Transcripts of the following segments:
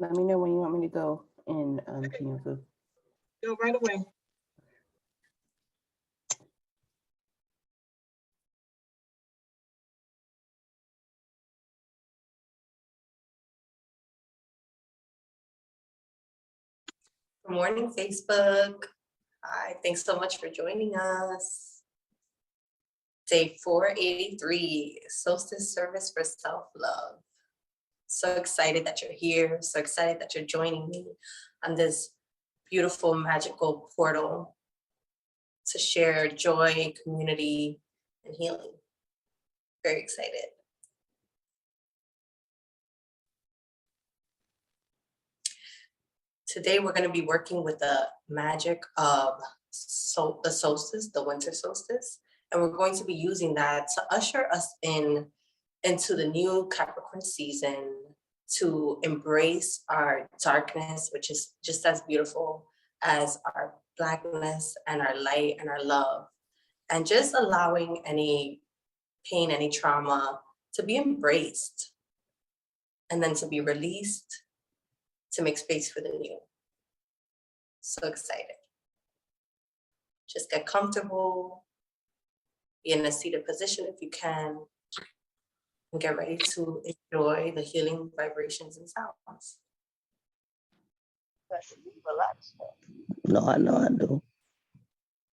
Let me know when you want me to go in Kiyofu. Go right away. Good morning, Facebook. Hi, thanks so much for joining us. Day 483, Solstice Service for Self-Love. So excited that you're here. So excited that you're joining me on this beautiful, magical portal to share joy, community, and healing. Very excited. Today, we're going to be working with the magic of the solstice, the winter solstice, and we're going to be using that to usher us into the new Capricorn season, to embrace our darkness, which is just as beautiful as our blackness and our light and our love, and just allowing any pain, any trauma to be embraced and then to be released, to make space for the new. So excited. Just get comfortable, be in a seated position if you can, and get ready to enjoy the healing vibrations and sounds. Relax. No, I know I do.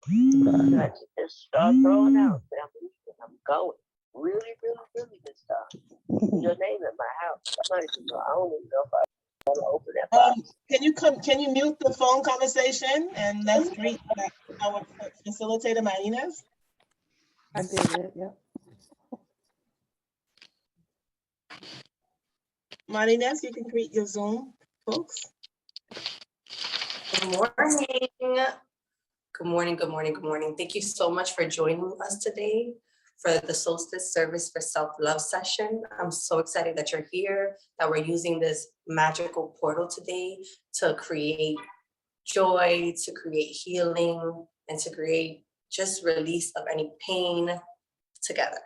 I just start throwing out. I'm going. Really, really, really good stuff. Your name in my house. I don't even know if I want to open that box. Can you mute the phone conversation and let's greet our facilitator, Marinés? I did it, yeah. Marinés, you can greet your Zoom folks. Good morning. Good morning, good morning, good morning. Thank you so much for joining us today for the Solstice Service for Self-Love session. I'm so excited that you're here, that we're using this magical portal today to create joy, to create healing, and to create just release of any pain together.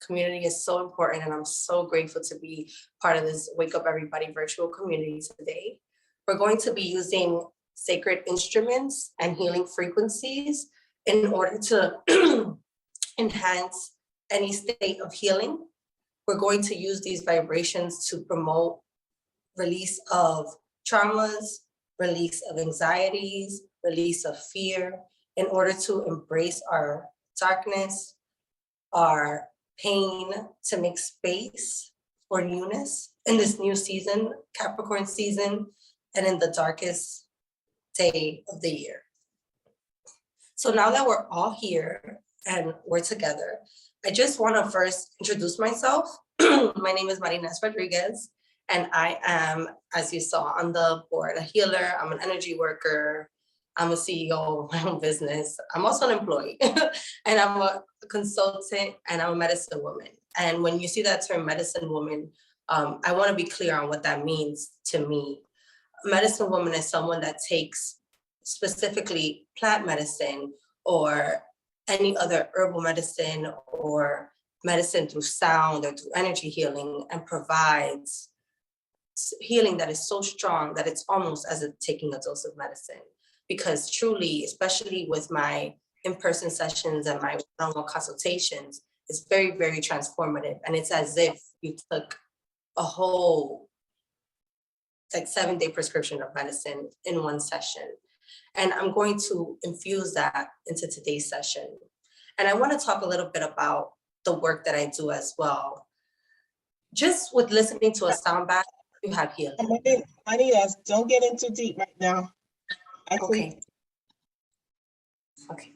Community is so important, and I'm so grateful to be part of this Wake Up Everybody virtual community today. We're going to be using sacred instruments and healing frequencies in order to enhance any state of healing. We're going to use these vibrations to promote release of traumas, release of anxieties, release of fear, in order to embrace our darkness, our pain, to make space for newness in this new season, Capricorn season, and in the darkest day of the year. So now that we're all here and we're together, I just want to first introduce myself. My name is Marinés Rodriguez, and I am, as you saw on the board, a healer. I'm an energy worker. I'm a CEO of my own business. I'm also an employee, and I'm a consultant, and I'm a medicine woman. And when you see that term medicine woman, I want to be clear on what that means to me. Medicine woman is someone that takes specifically plant medicine or any other herbal medicine or medicine through sound or through energy healing and provides healing that is so strong that it's almost as if taking a dose of medicine. Because truly, especially with my in-person sessions and my one-on-one consultations, it's very, very transformative. And it's as if you took a whole 7-day prescription of medicine in one session. And I'm going to infuse that into today's session. And I want to talk a little bit about the work that I do as well. Just with listening to a sound bath, you have healing. Marinés, don't get in too deep right now. Okay. Okay.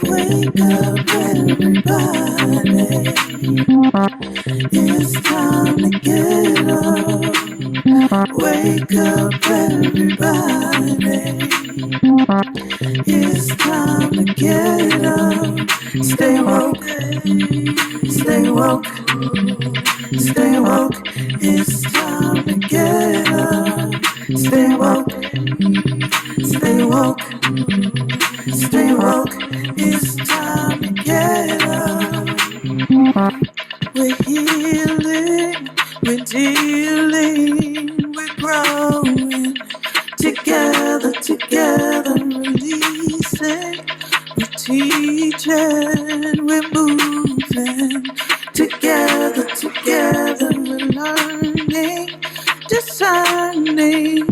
Wake up, everybody. It's time to get up. Wake up, everybody. It's time to get up. Stay woke, stay woke, stay woke. It's time to get up. Stay woke, stay woke, stay woke. It's time to get up. We're healing, we're dealing, we're growing. Together, together, releasing. We're teaching, we're moving. Together, together, we're learning, discerning.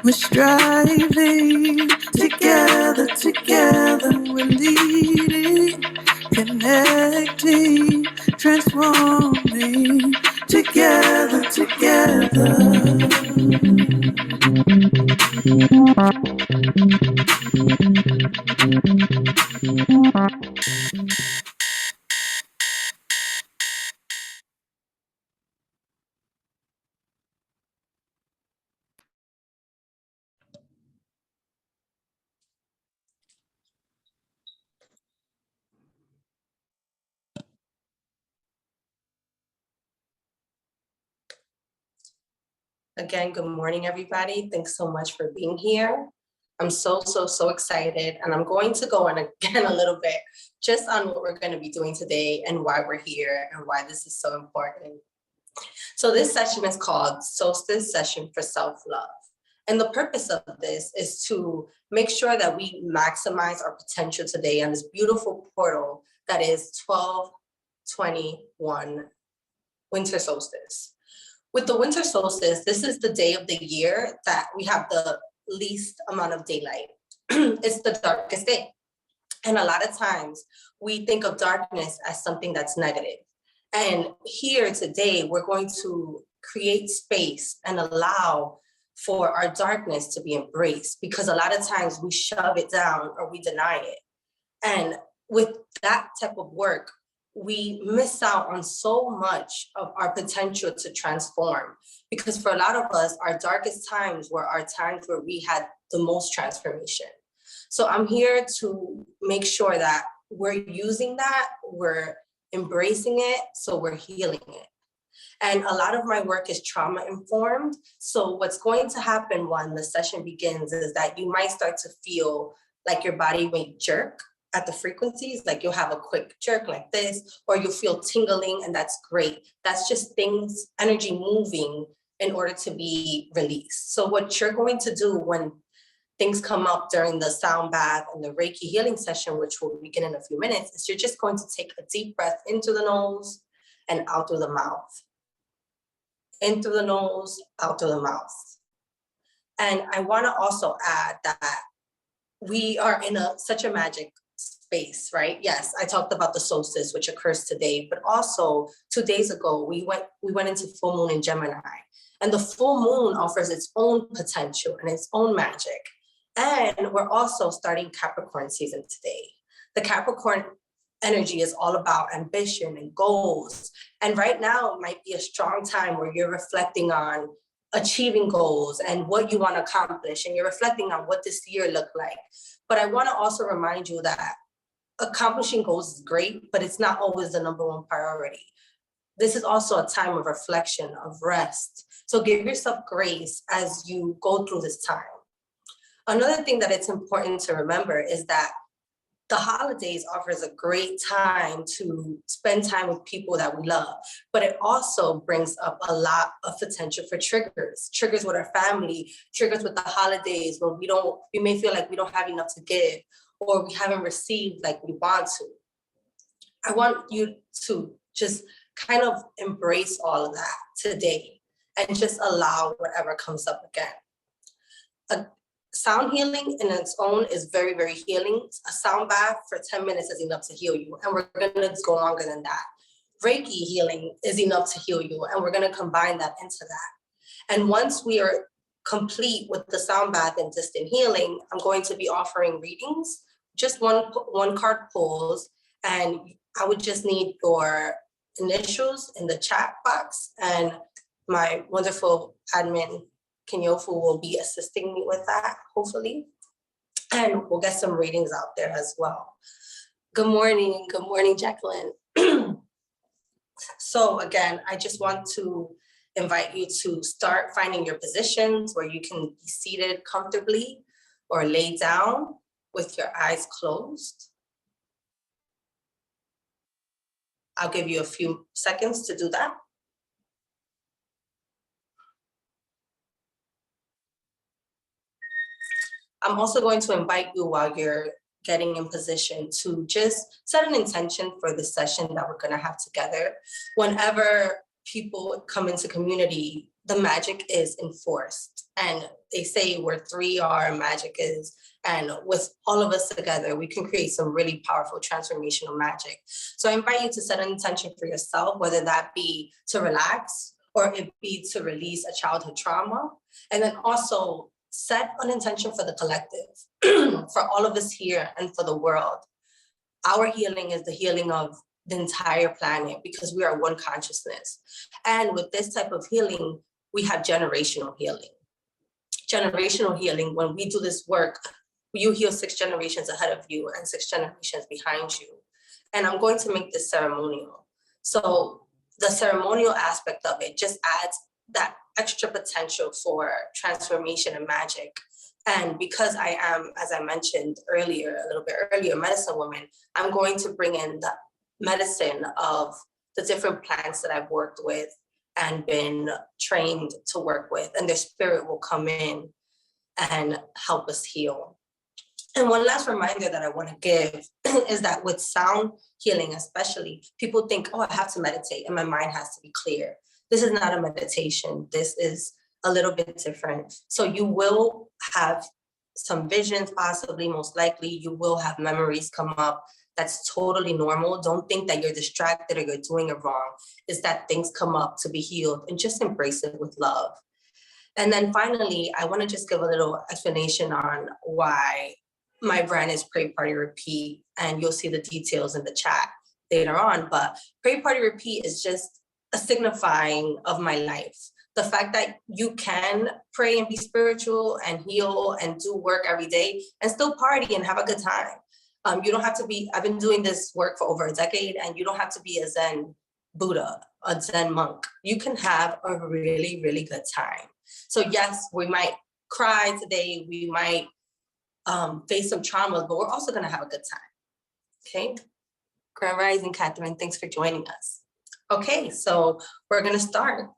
We're striving. Together, together, we're leading, connecting, transforming. Together, together. Again, good morning, everybody. Thanks so much for being here. I'm so excited. And I'm going to go on again a little bit just on what we're going to be doing today and why we're here and why this is so important. So this session is called Solstice Session for Self-Love. And the purpose of this is to make sure that we maximize our potential today on this beautiful portal that is 12/21 winter solstice. With the winter solstice, this is the day of the year that we have the least amount of daylight. It's the darkest day. And a lot of times we think of darkness as something that's negative. And here today, we're going to create space and allow for our darkness to be embraced, because a lot of times we shove it down or we deny it. And with that type of work, we miss out on so much of our potential to transform, because for a lot of us, our darkest times were our times where we had the most transformation. So I'm here to make sure that we're using that, we're embracing it, so we're healing it. And a lot of my work is trauma informed. So what's going to happen when the session begins is that you might start to feel like your body may jerk at the frequencies, like you'll have a quick jerk like this, or you'll feel tingling, and that's great. That's just things, energy moving in order to be released. So what you're going to do when things come up during the sound bath and the Reiki healing session, which will begin in a few minutes, is you're just going to take a deep breath into the nose and out through the mouth. In through the nose, out through the mouth. And I want to also add that we are in such a magic space, right? Yes, I talked about the solstice, which occurs today, but also 2 days ago, we went into full moon in Gemini. And the full moon offers its own potential and its own magic. And we're also starting Capricorn season today. The Capricorn energy is all about ambition and goals. And right now might be a strong time where you're reflecting on achieving goals and what you want to accomplish. And you're reflecting on what this year looked like. But I want to also remind you that accomplishing goals is great, but it's not always the number one priority. This is also a time of reflection, of rest. So give yourself grace as you go through this time. Another thing that it's important to remember is that the holidays offers a great time to spend time with people that we love, but it also brings up a lot of potential for triggers with our family, triggers with the holidays when we may feel like we don't have enough to give, or we haven't received like we want to. I want you to just kind of embrace all of that today and just allow whatever comes up again. Sound healing in its own is very, very healing. A sound bath for 10 minutes is enough to heal you, and we're gonna go longer than that. Reiki healing is enough to heal you, and we're gonna combine that into that. And once we are complete with the sound bath and distant healing, I'm going to be offering readings just one card pulls, and I would just need your initials in the chat box, and my wonderful admin, Kenyofu, will be assisting me with that, hopefully. And we'll get some ratings out there as well. Good morning, Jacqueline. So again, I just want to invite you to start finding your positions where you can be seated comfortably or lay down with your eyes closed. I'll give you a few seconds to do that. I'm also going to invite you, while you're getting in position, to just set an intention for the session that we're going to have together. Whenever people come into community, the magic is enforced. And they say where 3 are, magic is. And with all of us together, we can create some really powerful transformational magic. So I invite you to set an intention for yourself, whether that be to relax or it be to release a childhood trauma. And then also set an intention for the collective, for all of us here and for the world. Our healing is the healing of the entire planet, because we are one consciousness. And with this type of healing, we have generational healing. Generational healing, when we do this work, you heal 6 generations ahead of you and 6 generations behind you. And I'm going to make this ceremonial. So the ceremonial aspect of it just adds that extra potential for transformation and magic. And because I am, as I mentioned earlier, a little bit earlier, medicine woman, I'm going to bring in the medicine of the different plants that I've worked with and been trained to work with, and their spirit will come in and help us heal. And one last reminder that I want to give is that with sound healing especially, people think, oh, I have to meditate and my mind has to be clear. This is not a meditation. This is a little bit different. So you will have some visions, possibly, most likely. You will have memories come up. That's totally normal. Don't think that you're distracted or you're doing it wrong. It's that things come up to be healed, and just embrace it with love. And then finally, I want to just give a little explanation on why my brand is Pray Party Repeat, and you'll see the details in the chat later on. But Pray Party Repeat is just a signifying of my life. The fact that you can pray and be spiritual and heal and do work every day and still party and have a good time. You don't have to be, I've been doing this work for over a decade, and you don't have to be a Zen Buddha, a Zen monk. You can have a really, really good time. So yes, we might cry today, we might face some traumas, but we're also gonna have a good time, okay? Grand Rising, Catherine, thanks for joining us. Okay, so we're gonna start.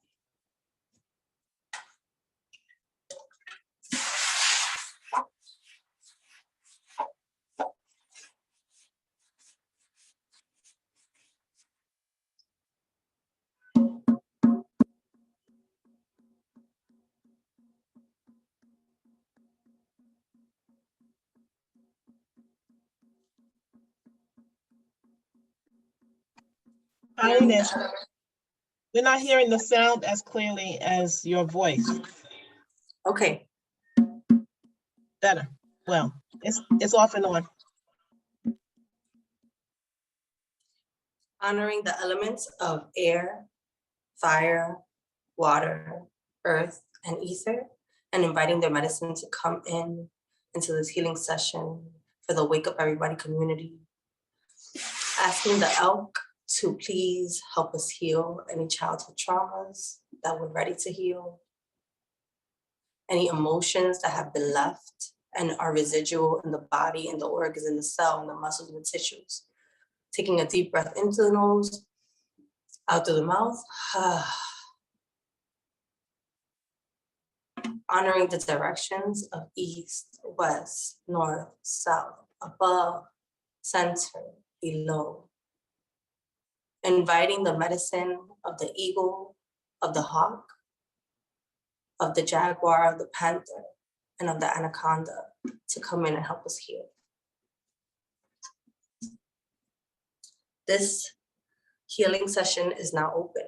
Marinés, we're not hearing the sound as clearly as your voice. Okay, Better. Well, it's off and on. honoring the elements of air, fire, water, earth, and ether, and inviting their medicine to come in into this healing session for the Wake Up Everybody community. Asking the elk to please help us heal any childhood traumas that we're ready to heal, any emotions that have been left and are residual in the body, in the organs, in the cell, in the muscles, and the tissues. Taking a deep breath into the nose, out through the mouth. Honoring the directions of east, west, north, south, above, center, below. Inviting the medicine of the eagle, of the hawk, of the jaguar, of the panther, and of the anaconda to come in and help us heal. This healing session is now open.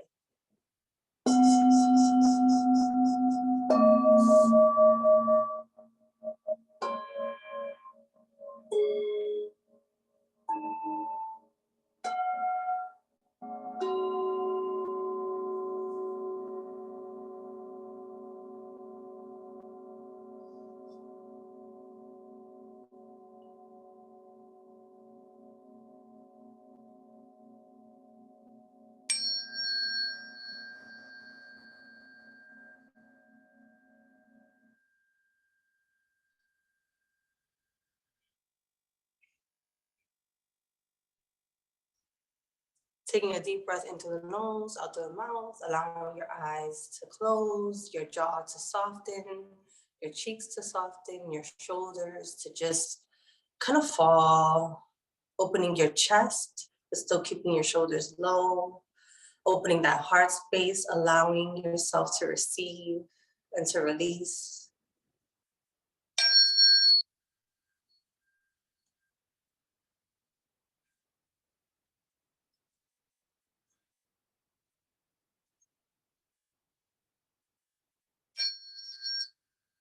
Taking a deep breath into the nose, out through the mouth, allowing your eyes to close, your jaw to soften, your cheeks to soften, your shoulders to just kind of fall, opening your chest, but still keeping your shoulders low, opening that heart space, allowing yourself to receive and to release.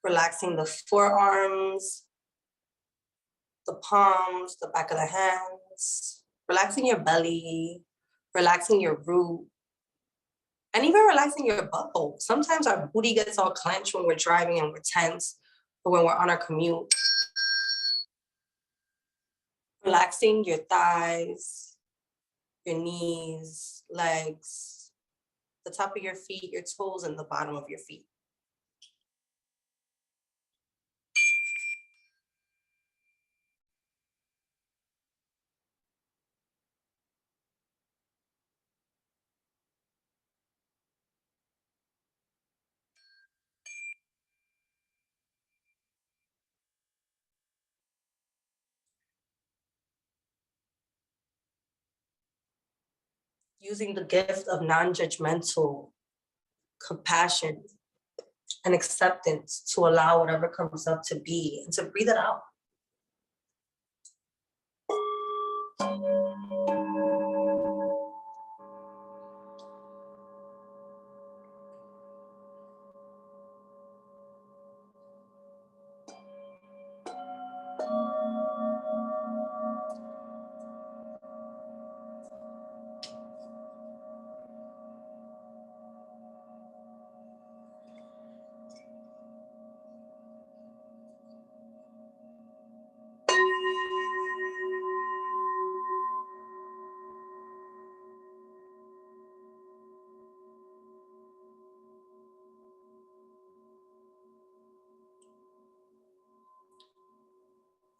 Relaxing the forearms, the palms, the back of the hands, relaxing your belly, relaxing your root, and even relaxing your butthole. Sometimes our booty gets all clenched when we're driving and we're tense, or when we're on our commute. Relaxing your thighs, your knees, legs, the top of your feet, your toes, and the bottom of your feet. Using the gift of non-judgmental compassion and acceptance to allow whatever comes up to be and to breathe it out.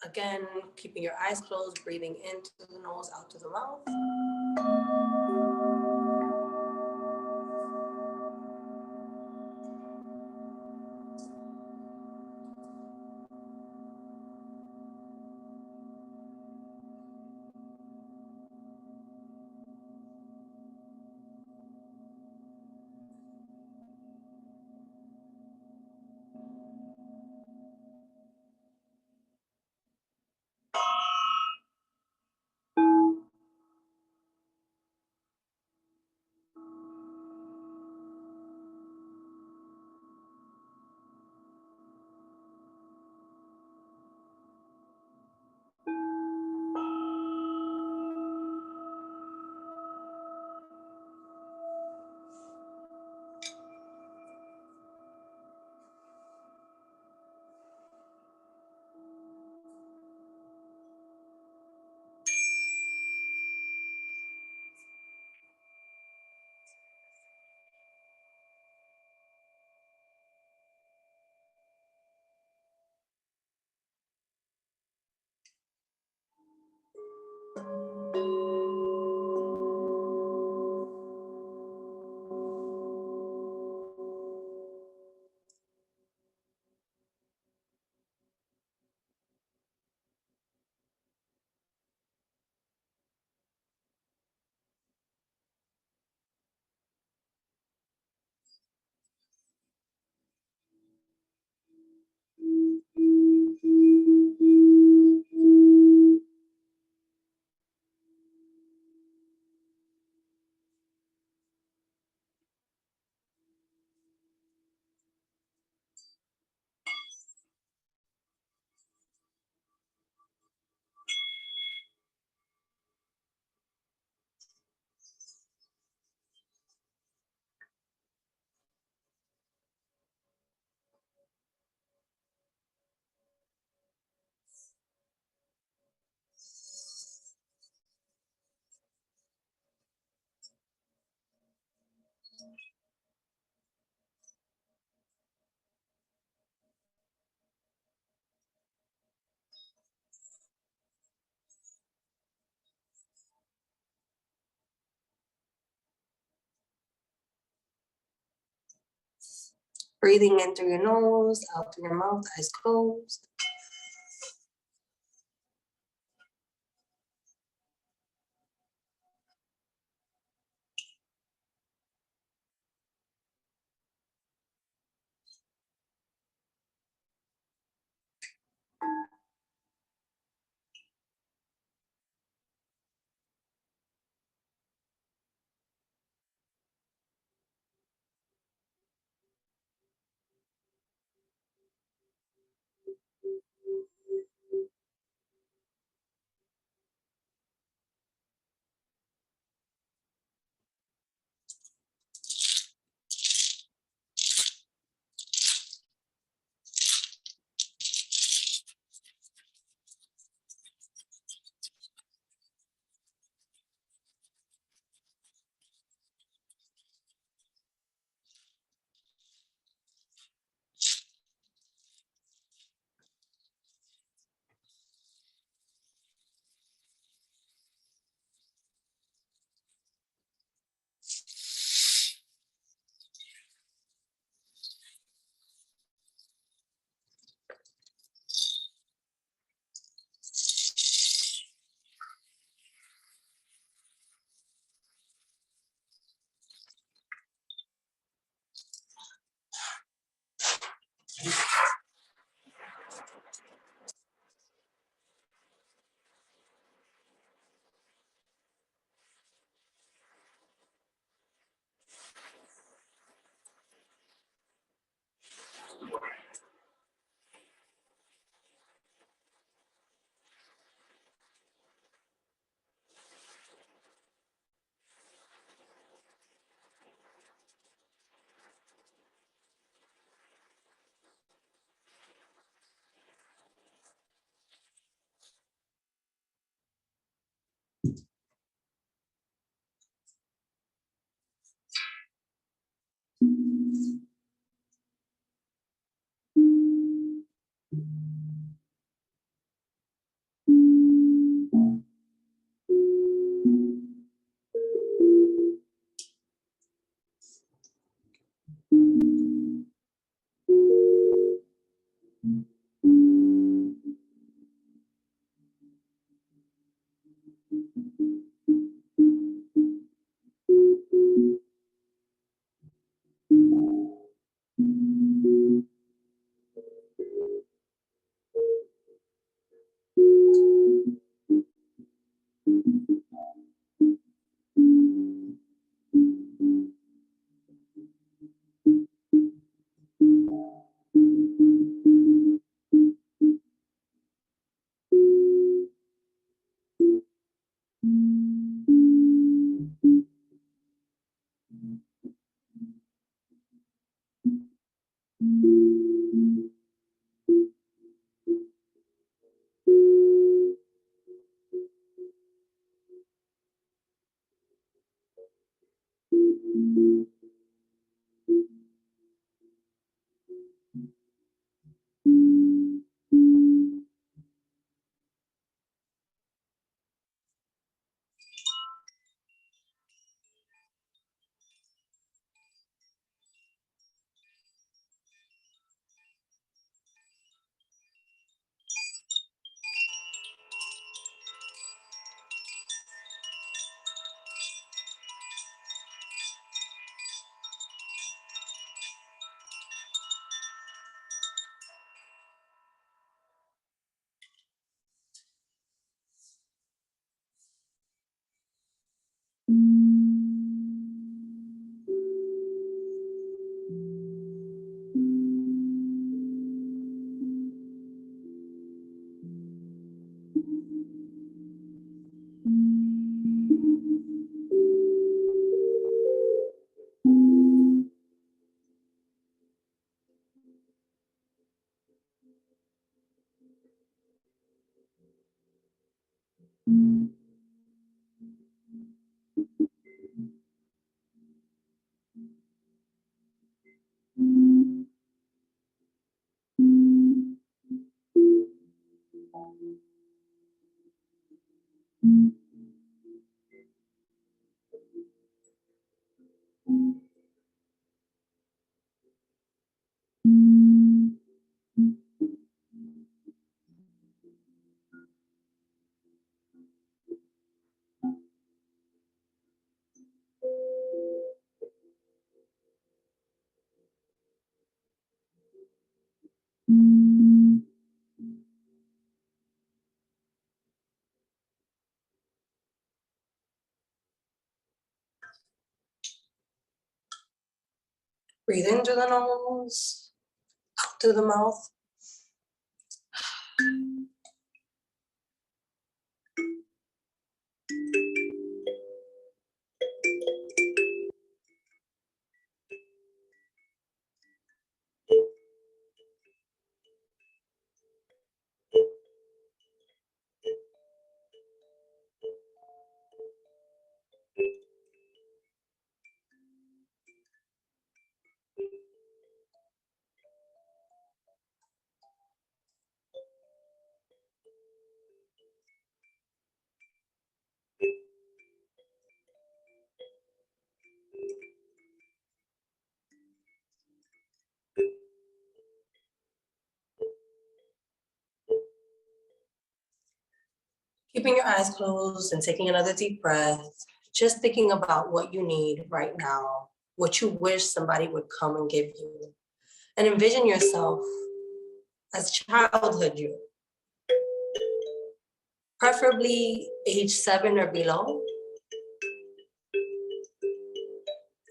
Again, keeping your eyes closed, breathing into the nose, out through the mouth. Breathing in through your nose, out through your mouth, eyes closed. Breathe in through the nose, out through the mouth. Keeping your eyes closed and taking another deep breath, just thinking about what you need right now, what you wish somebody would come and give you. And envision yourself as childhood you, preferably age 7 or below.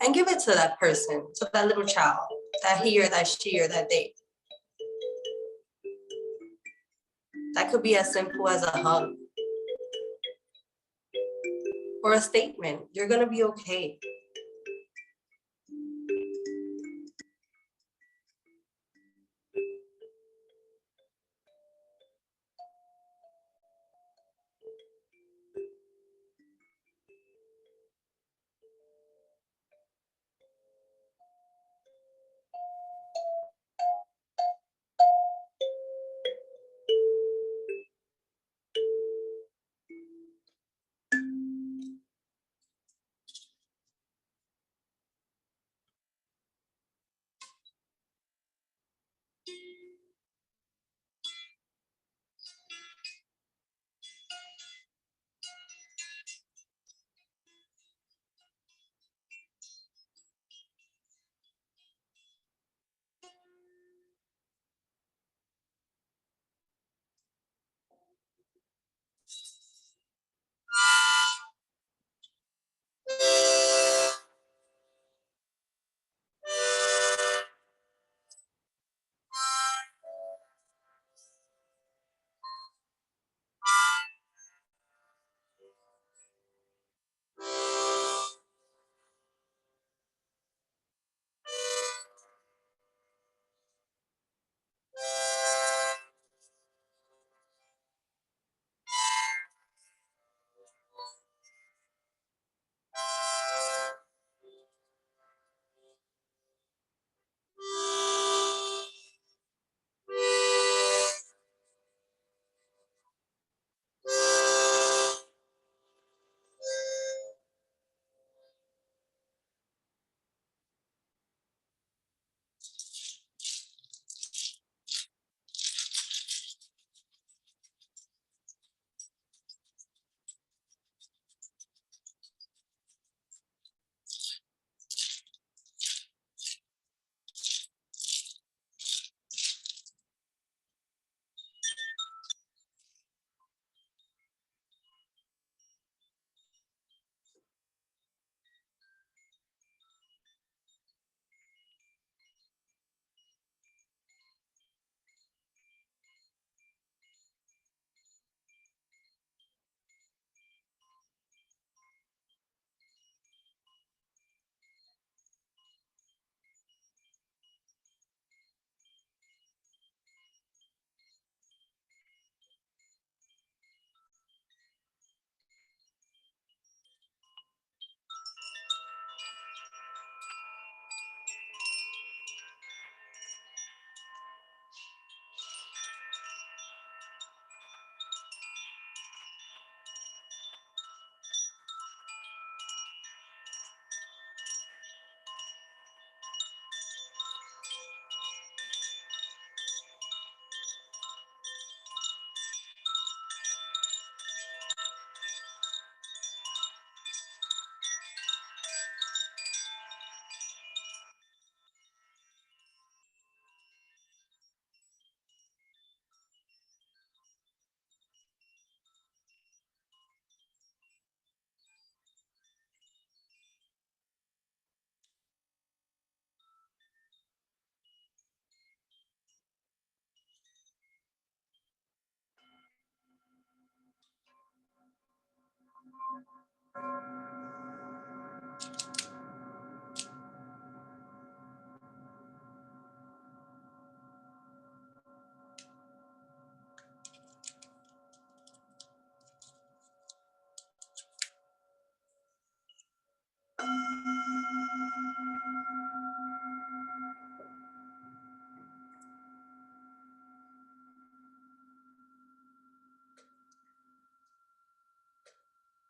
And give it to that person, to that little child, that he or that she or that they. That could be as simple as a hug or a statement, you're gonna be okay.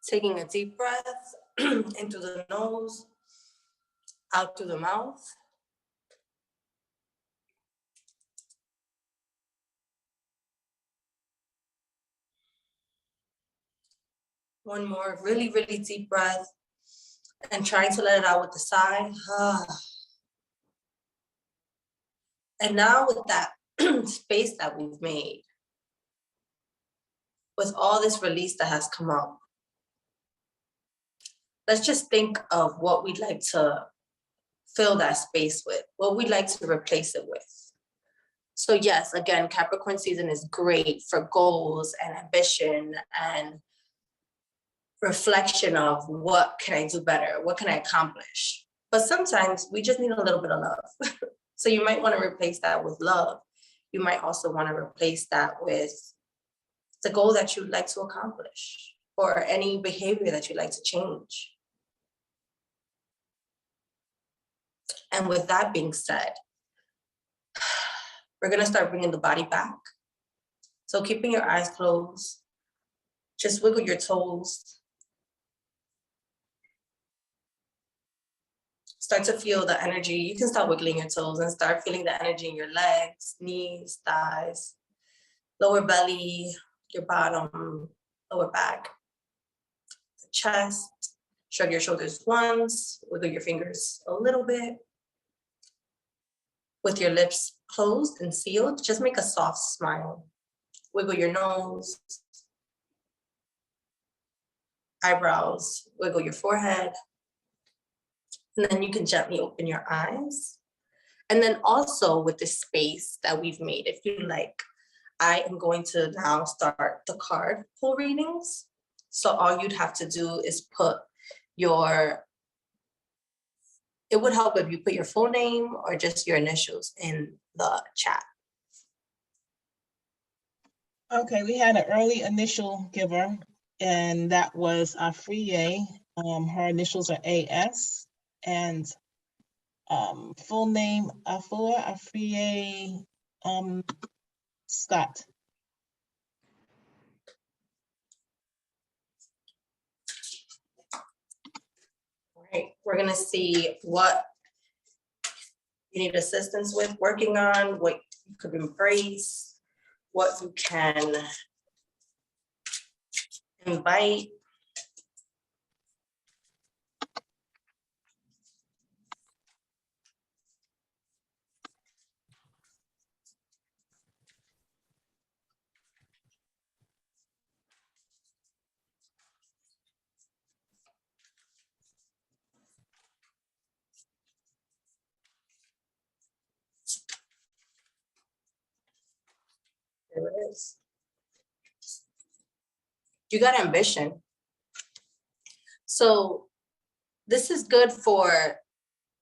Taking a deep breath in through the nose, out through the mouth. One more really, really deep breath and trying to let it out with the sigh. And now with that space that we've made, with all this release that has come up, let's just think of what we'd like to fill that space with, what we'd like to replace it with. So yes, again, Capricorn season is great for goals and ambition and reflection of what can I do better? What can I accomplish? But sometimes we just need a little bit of love. So you might want to replace that with love. You might also want to replace that with the goal that you'd like to accomplish or any behavior that you'd like to change. And with that being said, we're going to start bringing the body back. So keeping your eyes closed, just wiggle your toes. Start to feel the energy. You can start wiggling your toes and start feeling the energy in your legs, knees, thighs, lower belly, your bottom, lower back, the chest. Shrug your shoulders once, wiggle your fingers a little bit. With your lips closed and sealed, just make a soft smile. Wiggle your nose, eyebrows, wiggle your forehead. And then you can gently open your eyes. And then also with the space that we've made, if you like, I am going to now start the card pull readings. So all you'd have to do is put it would help if you put your full name or just your initials in the chat. Okay, we had an early initial giver, and that was Afriye. Her initials are AS, and full name Afriye Scott. All right, we're gonna see what you need assistance with working on, what you could embrace, what you can invite. There it is. You got ambition. So this is good for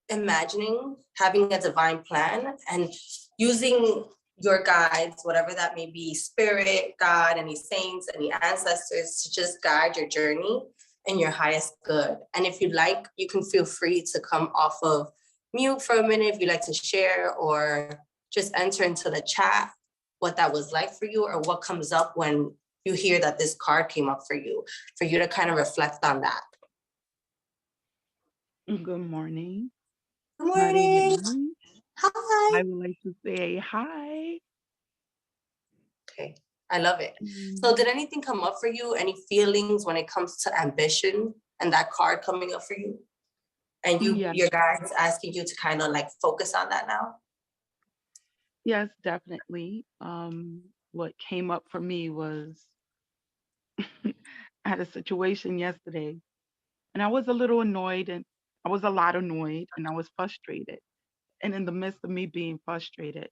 imagining, having a divine plan and using your guides, whatever that may be, spirit, God, any saints, any ancestors, to just guide your journey in your highest good. And if you'd like, you can feel free to come off of mute for a minute if you'd like to share, or just enter into the chat what that was like for you or what comes up when you hear that this card came up for you to kind of reflect on that. Good morning. Good morning. Marinés. Hi. I would like to say hi. Okay, I love it. So did anything come up for you? Any feelings when it comes to ambition and that card coming up for you? And Yes. your guides asking you to kind of like focus on that now? Yes, definitely. What came up for me was I had a situation yesterday and I was a little annoyed and I was a lot annoyed and I was frustrated. And in the midst of me being frustrated,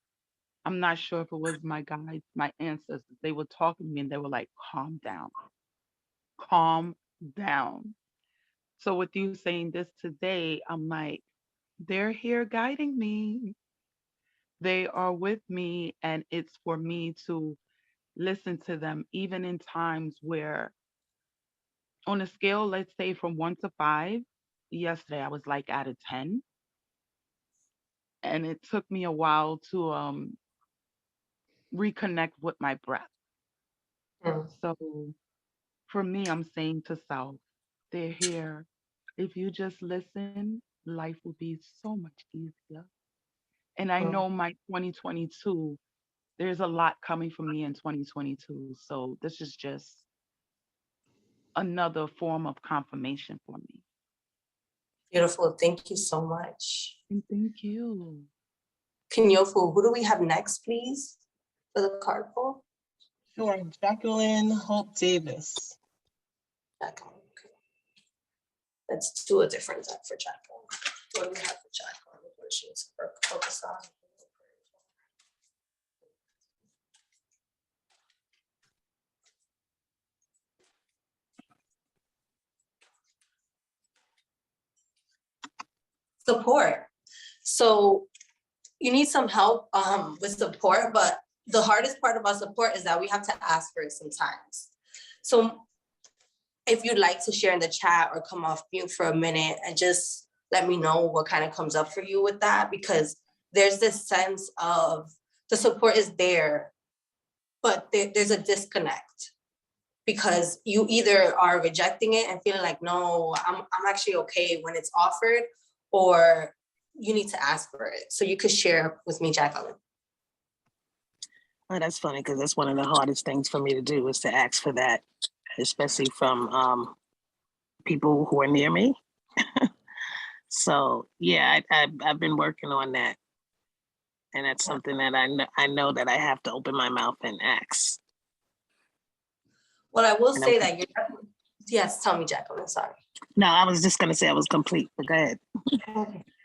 I'm not sure if it was my guides, my ancestors, they were talking to me and they were like, calm down, calm down. So with you saying this today, I'm like, they're here guiding me. They are with me, and it's for me to listen to them, even in times where, on a scale, let's say from 1 to 5, yesterday I was like at a 10, and it took me a while to reconnect with my breath. Mm. So for me, I'm saying to self, they're here. If you just listen, life will be so much easier. And I Mm. know my 2022, there's a lot coming for me in 2022. So this is just another form of confirmation for me. Beautiful. Thank you so much. And thank you. Kinyofu, who do we have next, please, for the card pull? Sure, Jacqueline Hope Davis. Jacqueline. Okay. Let's do a different deck for Jacqueline. What do we have for Jacqueline? What does she need to focus on? Support. So you need some help with support, but the hardest part about support is that we have to ask for it sometimes. So if you'd like to share in the chat or come off mute for a minute and just let me know what kind of comes up for you with that, because there's this sense of the support is there, but there's a disconnect because you either are rejecting it and feeling like, no, I'm actually okay when it's offered, or you need to ask for it. So you could share with me, Jacqueline. Oh, that's funny because that's one of the hardest things for me to do is to ask for that, especially from people who are near me. So yeah, I've been working on that, and that's something that I know that I have to open my mouth and ask. Well, I will And say that you're, yes, tell me, Jacqueline, sorry. No, I was just gonna say I was complete, but go ahead.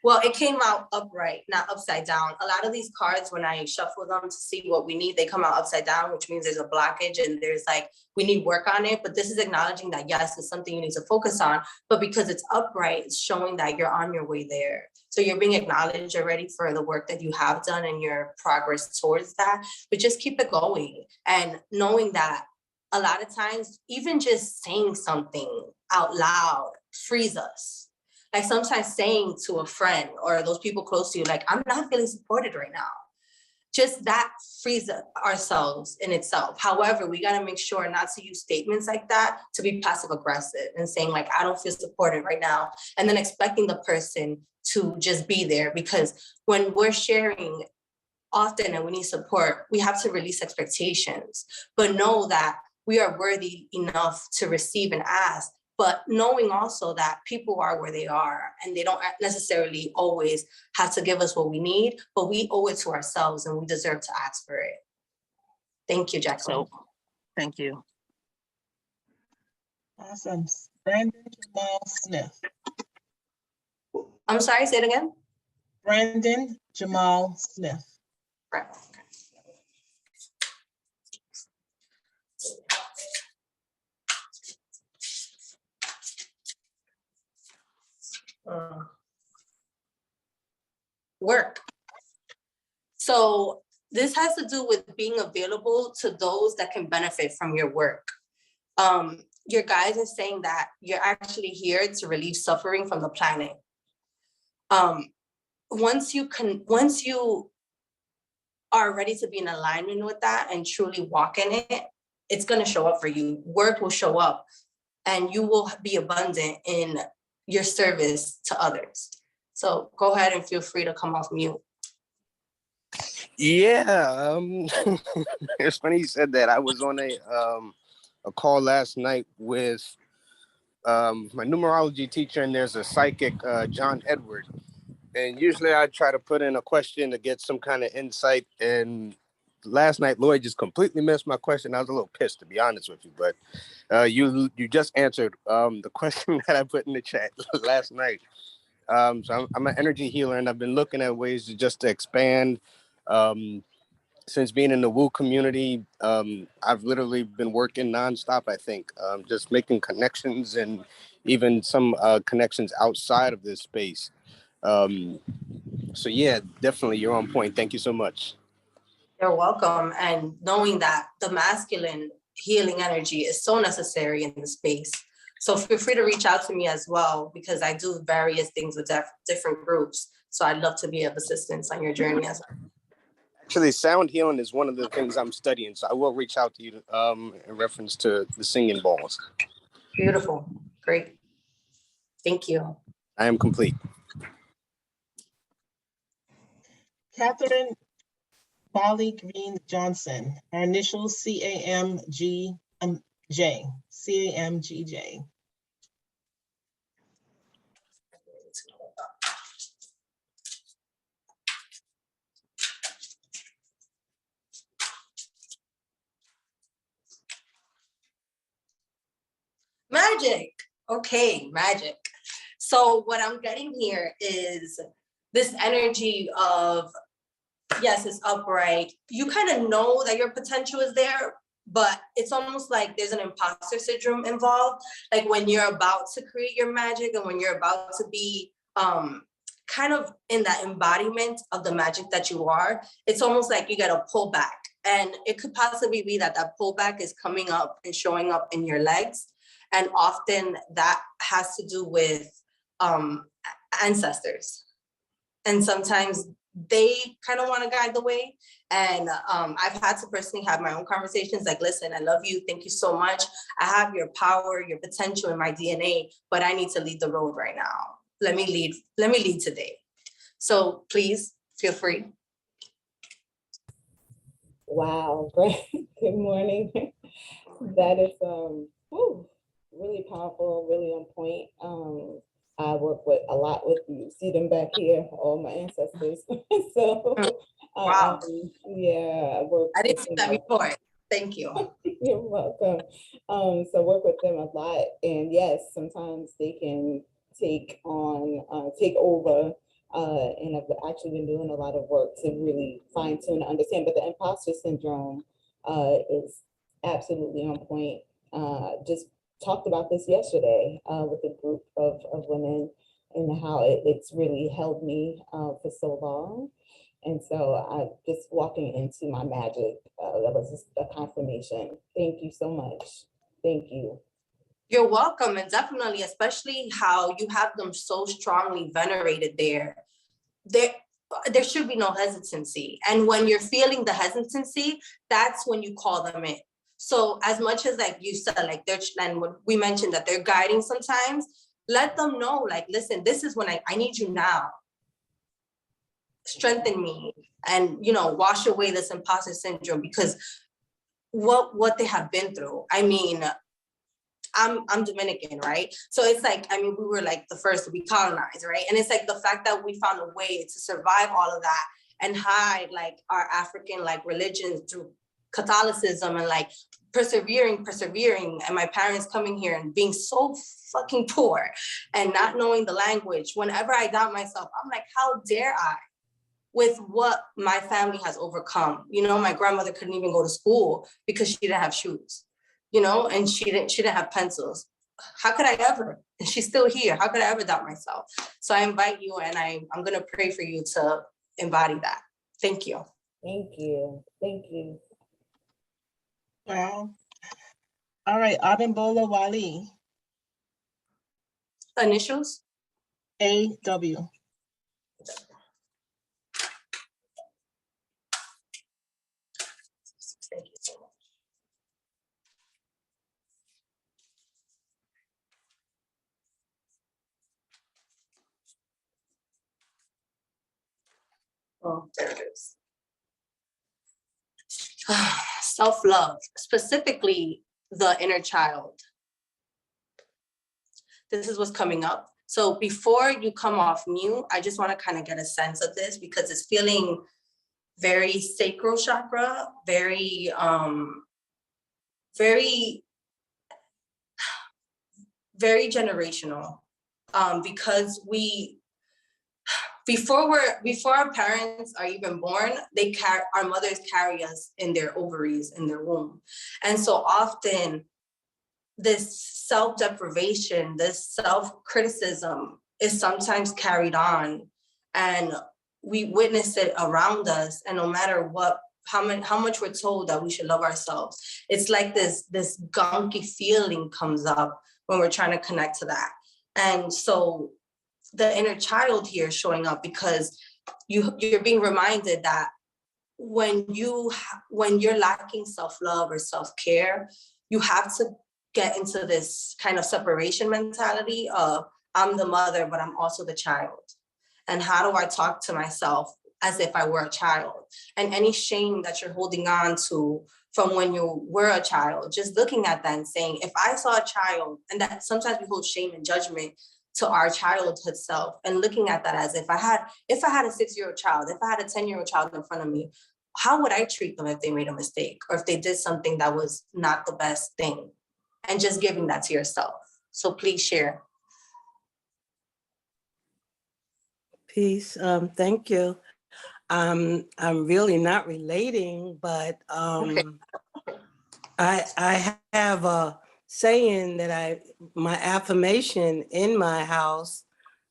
Well, it came out upright, not upside down. A lot of these cards, when I shuffle them to see what we need, they come out upside down, which means there's a blockage and there's like, we need work on it. But this is acknowledging that, yes, it's something you need to focus on. But because it's upright, it's showing that you're on your way there. So you're being acknowledged already for the work that you have done and your progress towards that. But just keep it going. And knowing that a lot of times, even just saying something out loud frees us. Like sometimes saying to a friend or those people close to you, like, I'm not feeling supported right now. Just that frees ourselves in itself. However, we got to make sure not to use statements like that to be passive aggressive and saying like, I don't feel supported right now. And then expecting the person to just be there, because when we're sharing often and we need support, we have to release expectations, but know that we are worthy enough to receive and ask. But knowing also that people are where they are and they don't necessarily always have to give us what we need, but we owe it to ourselves and we deserve to ask for it. Thank you, Jacqueline. So, thank you. Awesome. Brandon Jamal Smith. I'm sorry, say it again. Brandon Jamal Smith. Right. Work. So this has to do with being available to those that can benefit from your work. Your guides are saying that you're actually here to relieve suffering from the planet. Once you are ready to be in alignment with that and truly walk in it, it's going to show up for you. Work will show up and you will be abundant in your service to others. So go ahead and feel free to come off mute. Yeah, it's funny you said that. I was on a call last night with my numerology teacher, and there's a psychic, John Edward. And usually I try to put in a question to get some kind of insight. And last night, Lloyd just completely missed my question. I was a little pissed, to be honest with you. But you just answered the question that I put in the chat last night. So I'm an energy healer, and I've been looking at ways to expand since being in the Woo community, I've literally been working nonstop, I think, just making connections and even some connections outside of this space. Um, so yeah, definitely you're on point. Thank you so much. You're welcome. And knowing that the masculine healing energy is so necessary in the space. So feel free to reach out to me as well, because I do various things with different groups. So I'd love to be of assistance on your journey as well. Actually, sound healing is one of the things I'm studying, so I will reach out to you in reference to the singing balls. Beautiful. Great. Thank you. I am complete. Catherine Bali Green Johnson, her initials CAMGJ. CAMGJ. Magic. Okay, magic. So what I'm getting here is this energy of, yes, it's upright. You kind of know that your potential is there, but it's almost like there's an imposter syndrome involved. Like when you're about to create your magic and when you're about to be kind of in that embodiment of the magic that you are, it's almost like you get a pullback. And it could possibly be that that pullback is coming up and showing up in your legs. And often that has to do with ancestors. And sometimes they kind of want to guide the way. And I've had to personally have my own conversations like, listen, I love you. Thank you so much. I have your power, your potential in my DNA, but I need to lead the road right now. Let me lead today. So please feel free. Wow, great. Good morning. That is really powerful, really on point. I work with a lot with you. See them back here, all my ancestors. So Wow. yeah, I work. I didn't see that before. Thank you. You're welcome. So work with them a lot, and yes, sometimes they can take over. And I've actually been doing a lot of work to really fine tune and understand. But the imposter syndrome is absolutely on point. Just talked about this yesterday with a group of women and how it's really held me for so long. And so I just walking into my magic, that was just a confirmation. Thank you so much. Thank you. You're welcome. And definitely, especially how you have them so strongly venerated there should be no hesitancy. And when you're feeling the hesitancy, that's when you call them in. So as much as like you said, like and when we mentioned that they're guiding sometimes, let them know, like, listen, this is when I need you now. Strengthen me and, wash away this imposter syndrome, because what they have been through. I mean, I'm Dominican, right? So it's like, we were like the first to be colonized, right? And it's like the fact that we found a way to survive all of that and hide like our African like religions through Catholicism and like persevering. And my parents coming here and being so fucking poor and not knowing the language. Whenever I doubt myself, I'm like, how dare I? With what my family has overcome. My grandmother couldn't even go to school because she didn't have shoes. And she didn't have pencils. How could I ever? And she's still here. How could I ever doubt myself? So I invite you, and I'm going to pray for you to embody that. Thank you. Thank you. Thank you. Wow. All right, Abimbola Wali. Initials? AW. Thank you so much. Oh, there it is. Self-love, specifically the inner child. This is what's coming up. So before you come off mute, I just want to kind of get a sense of this because it's feeling very sacral chakra, very generational, because before our parents are even born, our mothers carry us in their ovaries, in their womb. And so often this self-deprivation, this self-criticism is sometimes carried on, and we witness it around us. And no matter how much we're told that we should love ourselves, it's like this gunky feeling comes up when we're trying to connect to that. And so the inner child here is showing up because you're being reminded that when you're lacking self-love or self-care, you have to get into this kind of separation mentality of, I'm the mother, but I'm also the child. And how do I talk to myself as if I were a child? And any shame that you're holding on to from when you were a child, just looking at that and saying, if I saw a child, and that sometimes we hold shame and judgment to our childhood self, and looking at that as if I had a 6-year-old child, if I had a 10-year-old child in front of me, how would I treat them if they made a mistake or if they did something that was not the best thing? And just giving that to yourself. So please share. Peace. Thank you. I'm really not relating, but Okay. I have a saying that my affirmation in my house: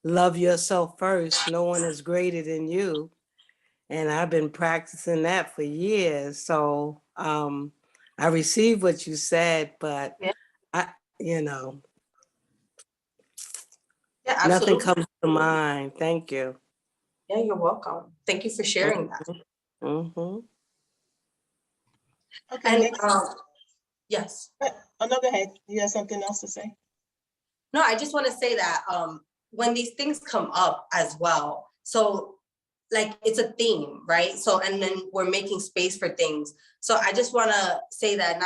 love yourself first. No one is greater than you. And I've been practicing that for years. So I received what you said, but Yeah. Yeah, absolutely. nothing comes to mind. Thank you. Yeah, you're welcome. Thank you for sharing that. Mm-hmm. Okay, And yes. Oh, no, go ahead. You have something else to say? No, I just want to say that when these things come up as well, so like it's a theme, right? So, and then we're making space for things. So I just want to say that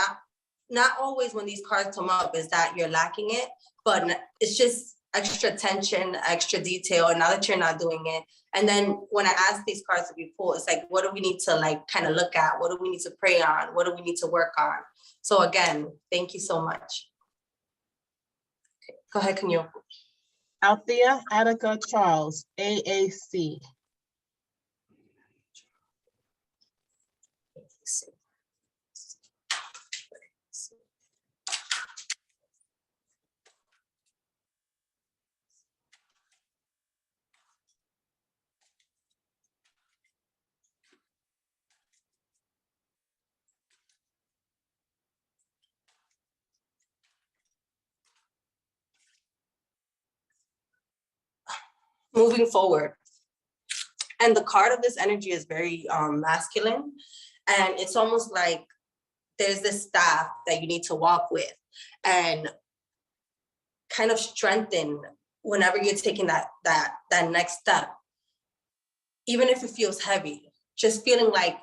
not always when these cards come up is that you're lacking it, but it's just extra tension, extra detail, and now that you're not doing it. And then when I ask these cards to be pulled, it's like, what do we need to like kind of look at? What do we need to pray on? What do we need to work on? So again, thank you so much. Okay, go ahead, can you? Althea Attica Charles, AAC. Moving forward. And the card of this energy is very masculine. And it's almost like there's this staff that you need to walk with and kind of strengthen whenever you're taking that next step. Even if it feels heavy, just feeling like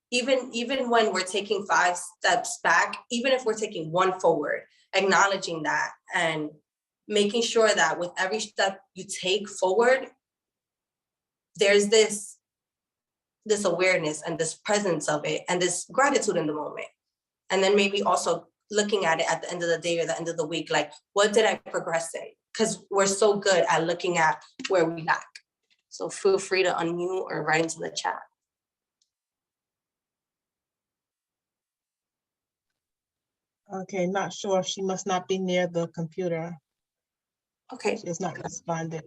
even when we're taking 5 steps back, even if we're taking 1 forward, acknowledging that and making sure that with every step you take forward, there's this awareness and this presence of it and this gratitude in the moment. And then maybe also looking at it at the end of the day or the end of the week, like, what did I progress in? Because we're so good at looking at where we lack. So feel free to unmute or write into the chat. Okay, not sure. She must not be near the computer. Okay. She has not responded.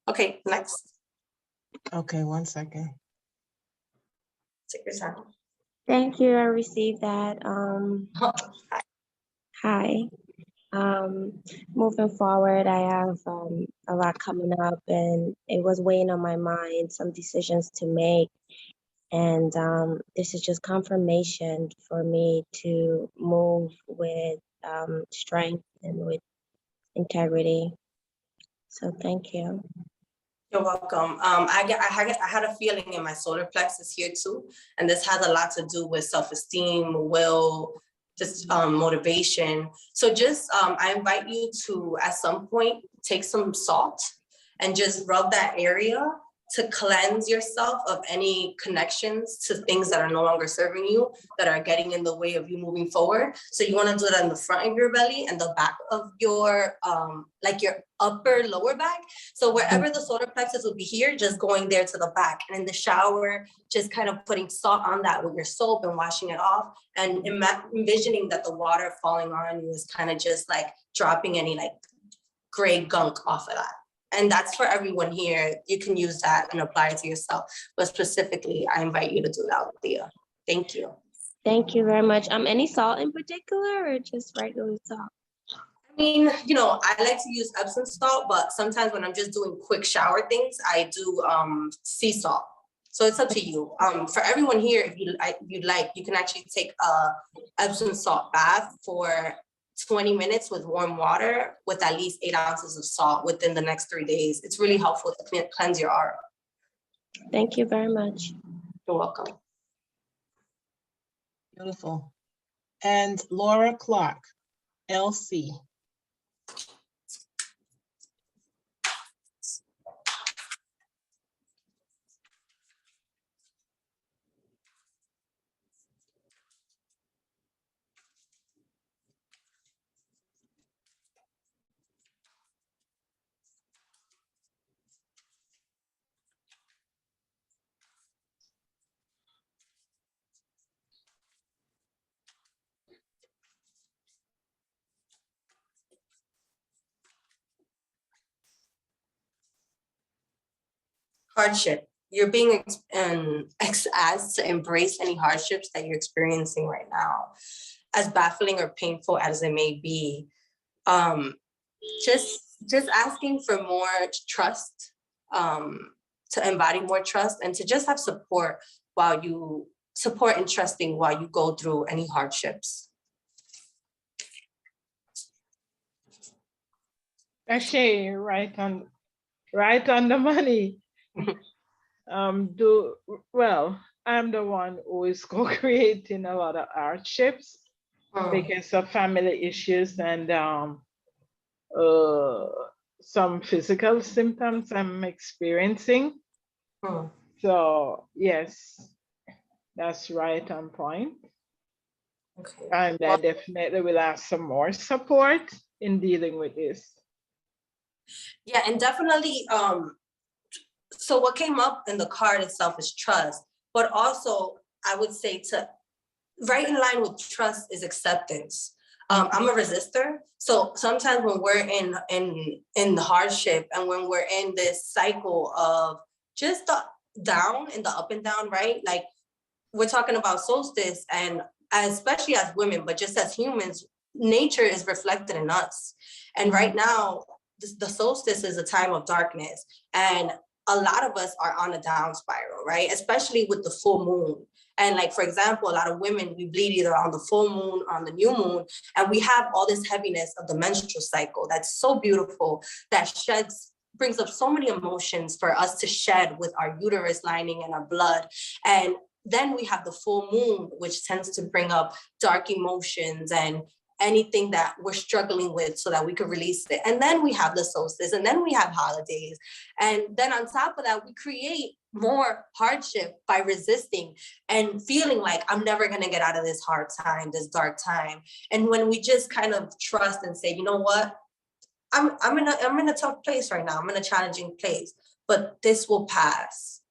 Okay, next. Okay, 1 second. Take your time. Thank you. I received that. Hi. Moving forward, I have a lot coming up, and it was weighing on my mind, some decisions to make. And this is just confirmation for me to move with strength and with integrity. So thank you. You're welcome. I had a feeling in my solar plexus here too, and this has a lot to do with self-esteem, will, just motivation. So just I invite you to at some point take some salt and just rub that area to cleanse yourself of any connections to things that are no longer serving you, that are getting in the way of you moving forward. So you want to do it on the front of your belly and the back of your, like your upper lower back. So wherever the solar plexus would be here, just going there to the back. And in the shower, just kind of putting salt on that with your soap and washing it off, and envisioning that the water falling on you is kind of just like dropping any like gray gunk off of that. And that's for everyone here. You can use that and apply it to yourself. But specifically, I invite you to do that, Thea. Thank you. Thank you very much. Any salt in particular or just regular salt? I mean, you know, I like to use Epsom salt, but sometimes when I'm just doing quick shower things, I do sea salt. So it's up to you. For everyone here, if you'd like, you can actually take a Epsom salt bath for 20 minutes with warm water with at least 8 ounces of salt within the next 3 days. It's really helpful to cleanse your aura. Thank you very much. You're welcome. Beautiful. And Laura Clark, LC. Hardship. You're being asked to embrace any hardships that you're experiencing right now, as baffling or painful as it may be. Just asking for more trust, to embody more trust, and to just have support and trusting while you go through any hardships. Actually, right on the money. I'm the one who is co-creating a lot of hardships because of family issues and some physical symptoms I'm experiencing. So yes, that's right on point. Okay. And I definitely will ask some more support in dealing with this. Yeah, and definitely, so what came up in the card itself is trust, but also I would say to right in line with trust is acceptance. I'm a resistor, so sometimes when we're in the hardship and when we're in this cycle of just the down and the up and down, right? Like we're talking about solstice, and especially as women, but just as humans, nature is reflected in us. And right now, the solstice is a time of darkness, and a lot of us are on a down spiral, right? Especially with the full moon. And like, for example, a lot of women, we bleed either on the full moon or on the new moon, and we have all this heaviness of the menstrual cycle that's so beautiful, that brings up so many emotions for us to shed with our uterus lining and our blood. And then we have the full moon, which tends to bring up dark emotions and anything that we're struggling with so that we could release it. And then we have the solstice, and then we have holidays. And then on top of that, we create more hardship by resisting and feeling like I'm never going to get out of this hard time, this dark time. And when we just kind of trust and say, you know what, I'm in a tough place right now. I'm in a challenging place, but this will pass.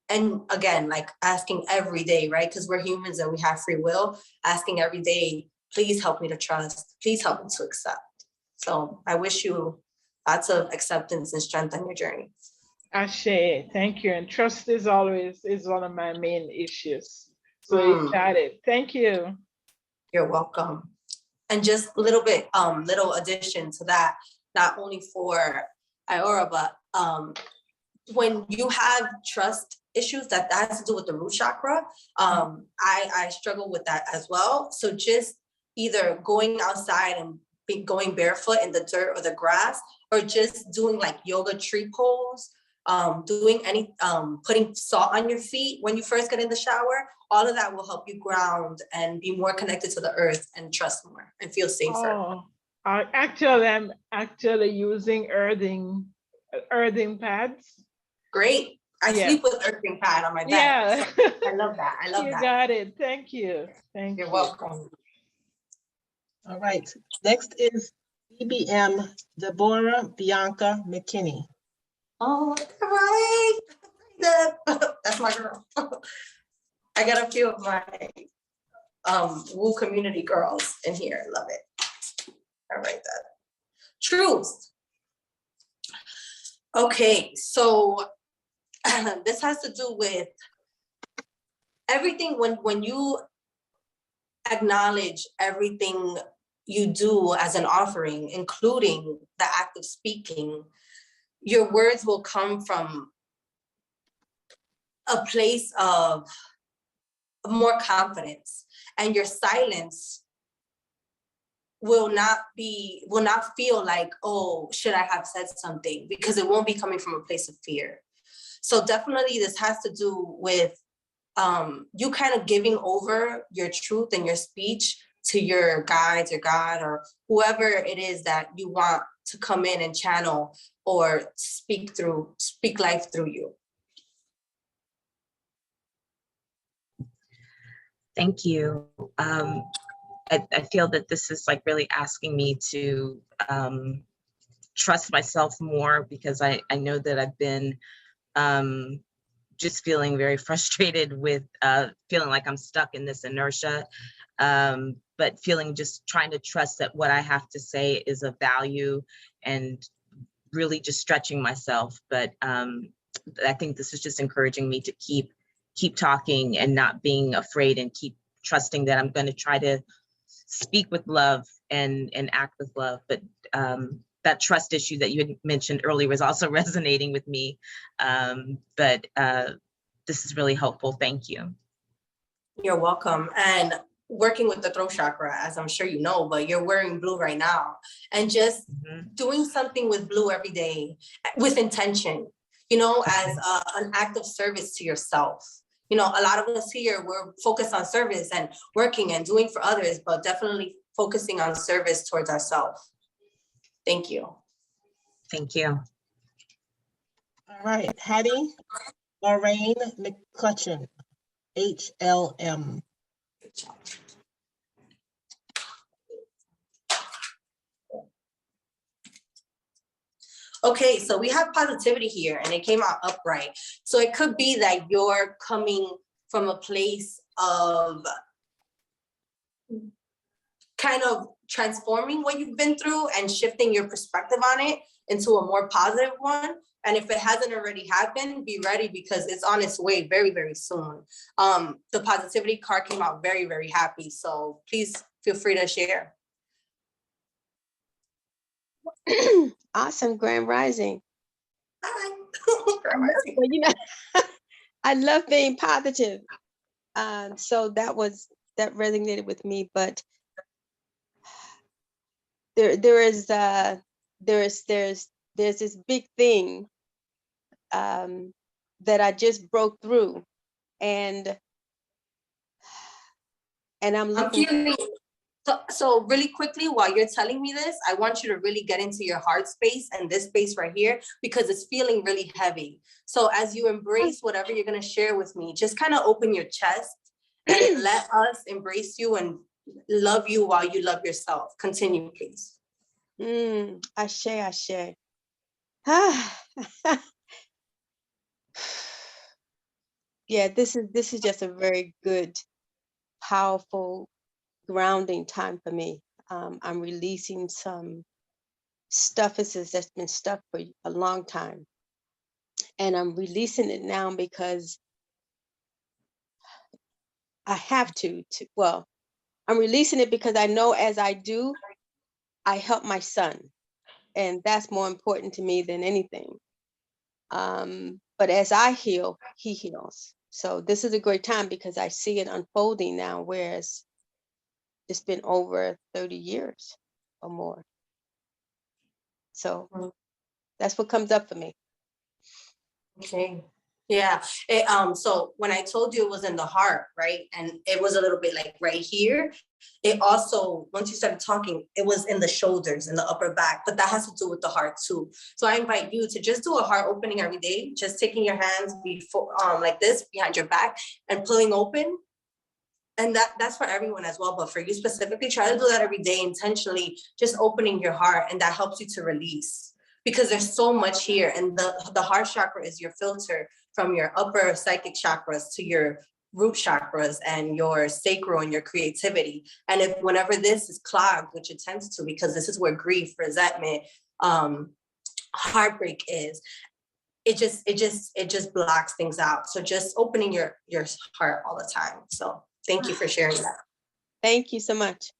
And again, like asking every day, right? Because we're humans and we have free will, asking every day, please help me to trust. Please help me to accept. So I wish you lots of acceptance and strength on your journey. Ashe, thank you. And trust is always one of my main issues. So you got it. Thank you. You're welcome. And just a little bit, little addition to that, not only for Iora, but when you have trust issues, that has to do with the root chakra. I struggle with that as well. So just either going outside and going barefoot in the dirt or the grass, or just doing like yoga tree pose, doing any, putting salt on your feet when you first get in the shower, all of that will help you ground and be more connected to the earth and trust more and feel safer. Oh, I'm actually using earthing pads. Great. I Yeah. sleep with earthing pad on my bed. Yeah. I love that. I love You that. got it. Thank you. Thank You're you. welcome. All right, next is BBM Deborah Bianca McKinney. Oh, right. That's my girl. I got a few of my Woo community girls in here. Love it. I write that. Truth. Okay, so this has to do with everything when you acknowledge everything you do as an offering, including the act of speaking, your words will come from a place of more confidence, and your silence will not feel like, oh, should I have said something? Because it won't be coming from a place of fear. So definitely this has to do with you kind of giving over your truth and your speech to your guides or God or whoever it is that you want to come in and channel or speak life through you. Thank you. I feel that this is like really asking me to trust myself more, because I know that I've been just feeling very frustrated with feeling like I'm stuck in this inertia, but trying to trust that what I have to say is of value and really just stretching myself. But I think this is just encouraging me to keep talking and not being afraid, and keep trusting that I'm going to try to speak with love and act with love. But that trust issue that you had mentioned earlier was also resonating with me. But this is really helpful. Thank you. You're welcome. And working with the throat chakra, as I'm sure you know, but you're wearing blue right now, and just doing something with blue every day with intention, as an act of service to yourself. A lot of us here, we're focused on service and working and doing for others, but definitely focusing on service towards ourselves. Thank you. Thank you. All right, Hattie Lorraine McCutcheon, HLM. Good job. Okay, so we have positivity here and it came out upright. So it could be that you're coming from a place of kind of transforming what you've been through and shifting your perspective on it into a more positive one. And if it hasn't already happened, be ready, because it's on its way very, very soon. The positivity card came out very, very happy. So please feel free to share. Awesome, Grand Rising. Hi. Well, I love being positive. So that resonated with me, but there's this big thing that I just broke through, and I'm looking. So really quickly, while you're telling me this, I want you to really get into your heart space and this space right here, because it's feeling really heavy. So as you embrace whatever you're going to share with me, just kind of open your chest and let us embrace you and love you while you love yourself. Continue, please. Ashe. Yeah, this is just a very good, powerful, grounding time for me. I'm releasing some stuff that's been stuck for a long time, and I'm releasing it now because I have to. Well, I'm releasing it because I know as I do, I help my son, and that's more important to me than anything. But as I heal, he heals. So this is a great time because I see it unfolding now, whereas it's been over 30 years or more. So that's what comes up for me. Okay. Yeah. So when I told you it was in the heart, right? And it was a little bit like right here, It also, once you started talking, it was in the shoulders and the upper back, but that has to do with the heart too. So I invite you to just do a heart opening every day, just taking your hands before, like this behind your back and pulling open. And that's for everyone as well, but for you specifically, try to do that every day intentionally, just opening your heart, and that helps you to release, because there's so much here. And the heart chakra is your filter from your upper psychic chakras to your root chakras and your sacral and your creativity. And if whenever this is clogged, which it tends to, because this is where grief, resentment, heartbreak is, it just blocks things out. So just opening your heart all the time. So thank you for sharing that. Thank you so much.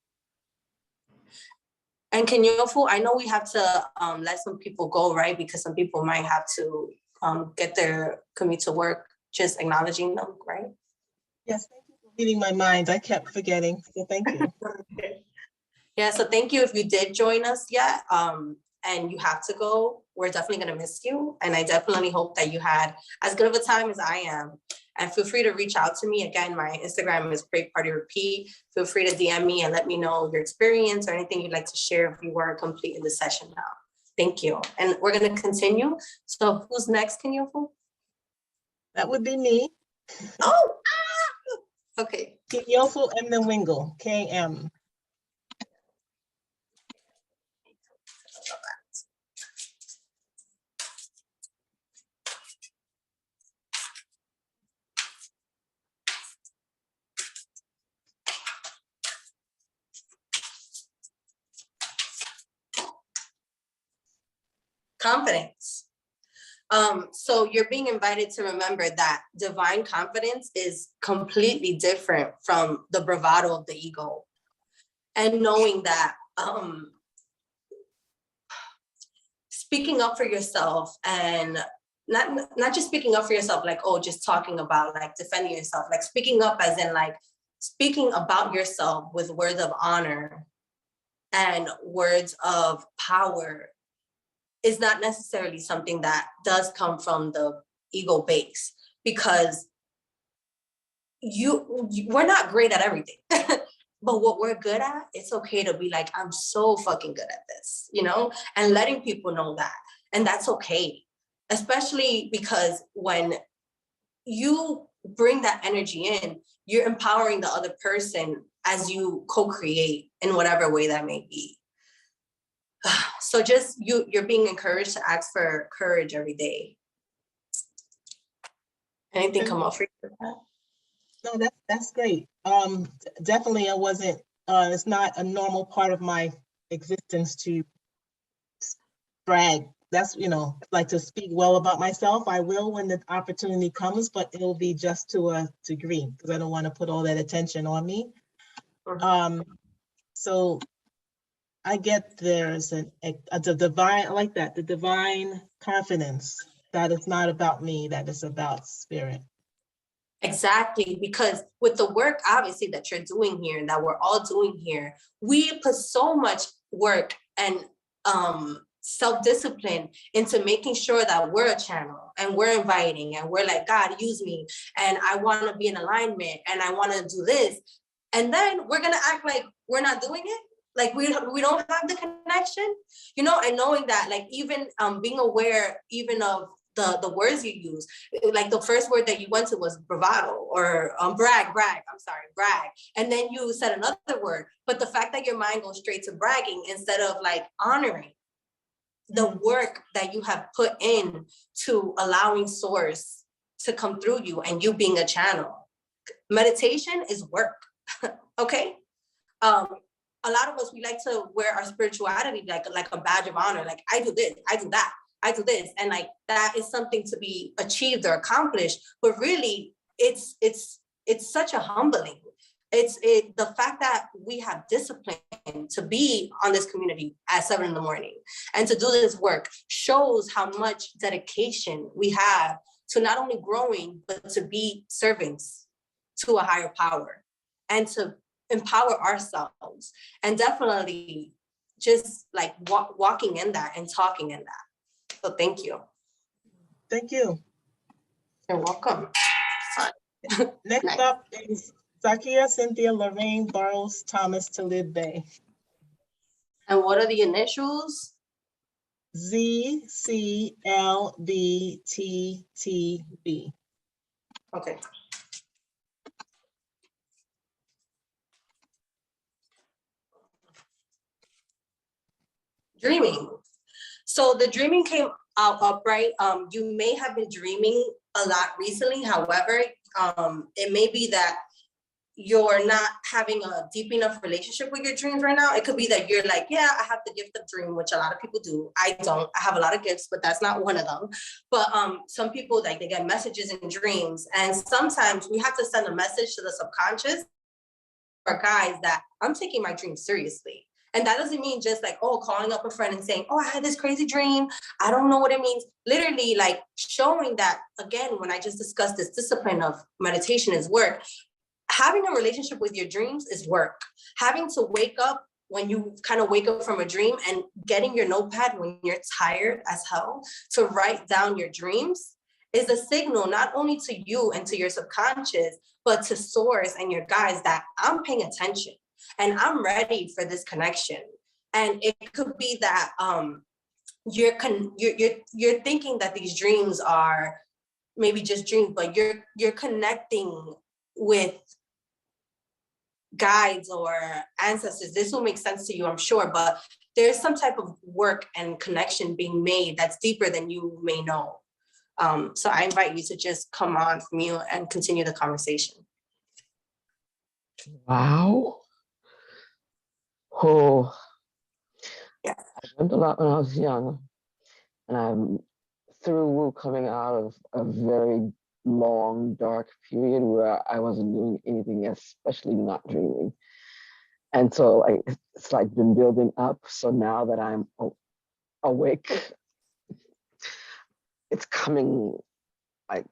And Kenyofu, I know we have to let some people go, right? Because some people might have to get their commute to work, just acknowledging them, right? Yes, thank you for reading my mind. I kept forgetting, so thank you. Yeah, so thank you if you did join us yet, and you have to go. We're definitely gonna miss you. And I definitely hope that you had as good of a time as I am. And feel free to reach out to me. Again, my Instagram is Great Party Repeat. Feel free to DM me and let me know your experience or anything you'd like to share if you were complete in the session now. Thank you. And we're gonna continue. So who's next, Kenyofu? That would be me. Oh, okay. Kenyofu M. Wingle, KM. Confidence. So you're being invited to remember that divine confidence is completely different from the bravado of the ego. And knowing that speaking up for yourself, and not just speaking up for yourself, like, oh, just talking about like defending yourself, like speaking up as in like speaking about yourself with words of honor and words of power is not necessarily something that does come from the ego base, because we're not great at everything. But what we're good at, it's okay to be like, I'm so fucking good at this, you know, and letting people know that. And that's okay, especially because when you bring that energy in, you're empowering the other person as you co-create in whatever way that may be. So just you're being encouraged to ask for courage every day. Anything come up for you? No, that's great. Definitely, I wasn't. It's not a normal part of my existence to brag. That's, you know, like to speak well about myself. I will when the opportunity comes, but it'll be just to a degree, because I don't want to put all that attention on me. So I get there's a divine, I like that, the divine confidence that it's not about me, that it's about spirit. Exactly, because with the work, obviously, that you're doing here and that we're all doing here, we put so much work and self-discipline into making sure that we're a channel and we're inviting and we're like, God, use me, and I want to be in alignment and I want to do this. And then we're going to act like we're not doing it. Like we don't have the connection, you know, and knowing that, like, even being aware even of the words you use, like the first word that you went to was bravado or brag. And then you said another word, but the fact that your mind goes straight to bragging instead of like honoring the work that you have put in to allowing source to come through you and you being a channel. Meditation is work, okay? A lot of us, we like to wear our spirituality like a badge of honor. Like, I do this, I do that, I do this. And like, that is something to be achieved or accomplished. But really, it's such a humbling. It's the fact that we have discipline to be on this community at 7 in the morning and to do this work shows how much dedication we have to not only growing, but to be servants to a higher power and to empower ourselves, and definitely just like walking in that and talking in that. So thank you. Thank you. You're welcome. Next up is Zakia Cynthia Lorraine Burrows Thomas Talib Bay. And what are the initials? ZCLBTTB. Okay. Dreaming. So the dreaming came out upright. You may have been dreaming a lot recently. However, it may be that you're not having a deep enough relationship with your dreams right now. It could be that you're like, yeah, I have the gift of dream, which a lot of people do. I don't. I have a lot of gifts, but that's not one of them. But some people, like, they get messages in dreams, and sometimes we have to send a message to the subconscious for guys that I'm taking my dreams seriously. And that doesn't mean just like, oh, calling up a friend and saying, oh, I had this crazy dream. I don't know what it means. Literally, like, showing that, again, when I just discussed this discipline of meditation is work, having a relationship with your dreams is work. Having to wake up when you kind of wake up from a dream and getting your notepad when you're tired as hell to write down your dreams is a signal not only to you and to your subconscious, but to source and your guides that I'm paying attention and I'm ready for this connection. And it could be that you're thinking that these dreams are maybe just dreams, but you're connecting with guides or ancestors. This will make sense to you, I'm sure, but there's some type of work and connection being made that's deeper than you may know. So I invite you to just come on from you and continue the conversation. Wow. Oh, yeah. I learned a lot when I was young, and I'm through coming out of a very long, dark period where I wasn't doing anything, especially not dreaming. And so like it's like been building up. So now that I'm awake, it's coming like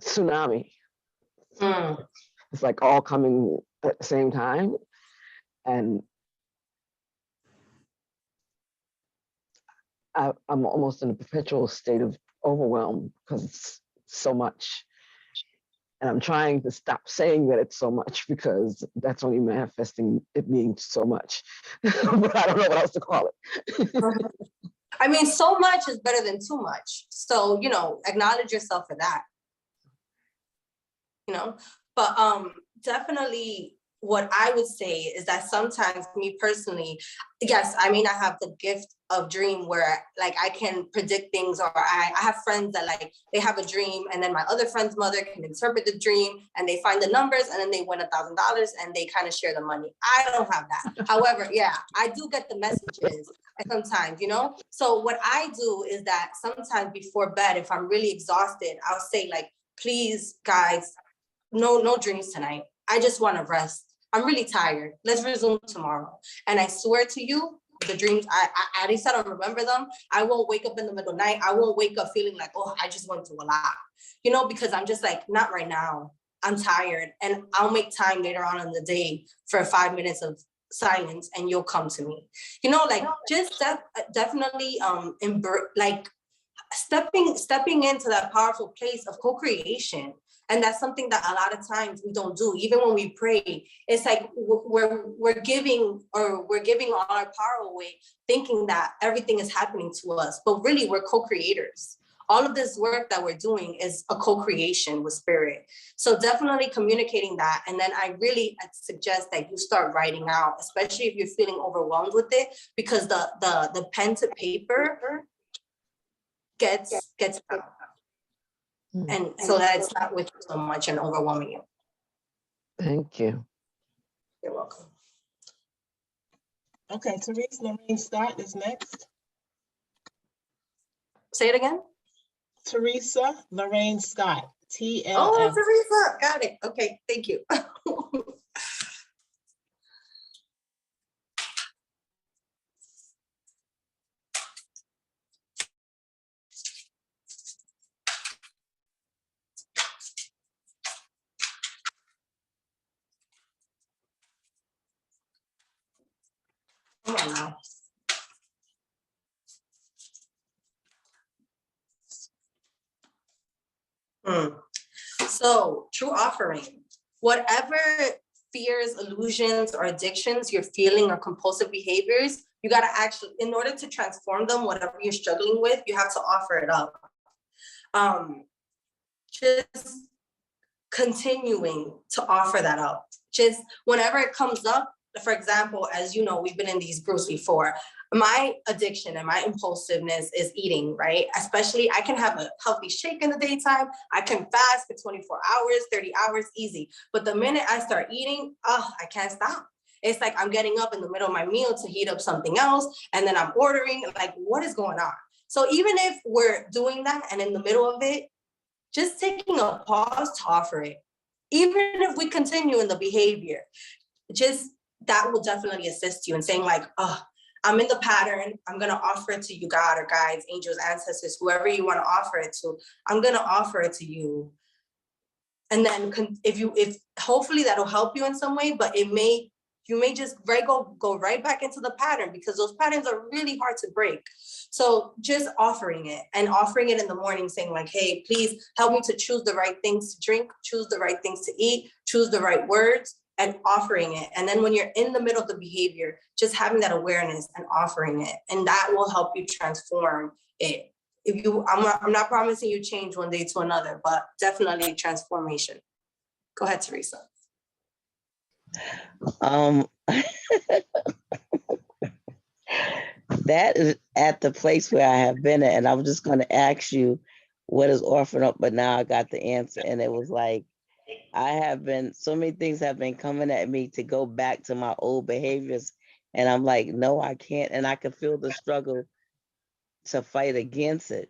tsunami. It's like all coming at the same time. And I'm almost in a perpetual state of overwhelm because it's so much. And I'm trying to stop saying that it's so much because that's only manifesting it being so much. But I don't know what else to call it. I mean, so much is better than too much. So, you know, acknowledge yourself for that. You know, but definitely what I would say is that sometimes me personally, yes, I may not have the gift of dream where like I can predict things, or I have friends that like they have a dream and then my other friend's mother can interpret the dream and they find the numbers and then they win $1,000 and they kind of share the money. I don't have that. However, yeah, I do get the messages sometimes, you know? So what I do is that sometimes before bed, if I'm really exhausted, I'll say like, please guys, no dreams tonight. I just want to rest. I'm really tired. Let's resume tomorrow. And I swear to you, the dreams, I at least I don't remember them. I won't wake up in the middle of the night. I won't wake up feeling like, oh, I just went through a lot, you know, because I'm just like, not right now. I'm tired, and I'll make time later on in the day for 5 minutes of silence, and you'll come to me. You know, like just definitely like stepping into that powerful place of co-creation. And that's something that a lot of times we don't do. Even when we pray, it's like we're giving all our power away, thinking that everything is happening to us. But really, we're co-creators. All of this work that we're doing is a co-creation with spirit. So definitely communicating that. And then I suggest that you start writing out, especially if you're feeling overwhelmed with it, because the pen to paper gets out. And so that it's not with you so much and overwhelming you. Thank you. You're welcome. Okay, Therese Lorraine Scott is next. Say it again. Teresa Lorraine Scott, TLS. Oh, Teresa, got it. Okay, thank you. Come on now. So true offering, whatever fears, illusions, or addictions you're feeling or compulsive behaviors, you got to actually, in order to transform them, whatever you're struggling with, you have to offer it up. Just continuing to offer that up. Just whenever it comes up, for example, as you know, we've been in these groups before. My addiction and my impulsiveness is eating, right? Especially I can have a healthy shake in the daytime. I can fast for 24 hours, 30 hours, easy. But the minute I start eating, I can't stop. It's like I'm getting up in the middle of my meal to heat up something else. And then I'm ordering, like, what is going on? So even if we're doing that and in the middle of it, just taking a pause to offer it. Even if we continue in the behavior, just that will definitely assist you in saying like, I'm in the pattern. I'm going to offer it to you, God or guides, angels, ancestors, whoever you want to offer it to. I'm going to offer it to you. And then if hopefully that'll help you in some way, but you may just go right back into the pattern, because those patterns are really hard to break. So just offering it in the morning, saying like, hey, please help me to choose the right things to drink, choose the right things to eat, choose the right words, and offering it. And then when you're in the middle of the behavior, just having that awareness and offering it, and that will help you transform it. I'm not promising you change one day to another, but definitely transformation. Go ahead, Teresa. That is at the place where I have been at, and I was just going to ask you what is offering up, but now I got the answer, and it was like, so many things have been coming at me to go back to my old behaviors, and I'm like, no, I can't, and I can feel the struggle to fight against it.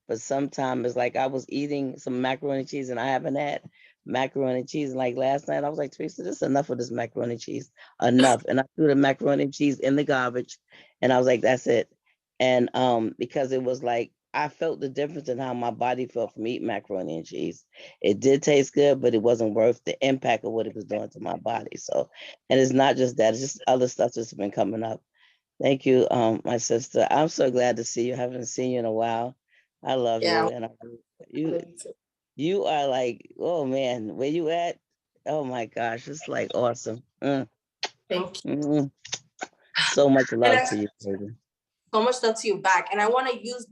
But sometimes it's like I was eating some macaroni and cheese, and I haven't had macaroni and cheese. And like last night, I was like, Teresa, this is enough of this macaroni and cheese, enough. And I threw the macaroni and cheese in the garbage, and I was like, that's it. And because it was like, I felt the difference in how my body felt from eating macaroni and cheese. It did taste good, but it wasn't worth the impact of what it was doing to my body. So, and it's not just that, it's just other stuff that's been coming up. Thank you, my sister. I'm so glad to see you. I haven't seen you in a while. I love you, and you are like, oh man, where you at? Oh my gosh, it's like awesome. Thank you. So much love to you, baby. So much love to you back, and I want to use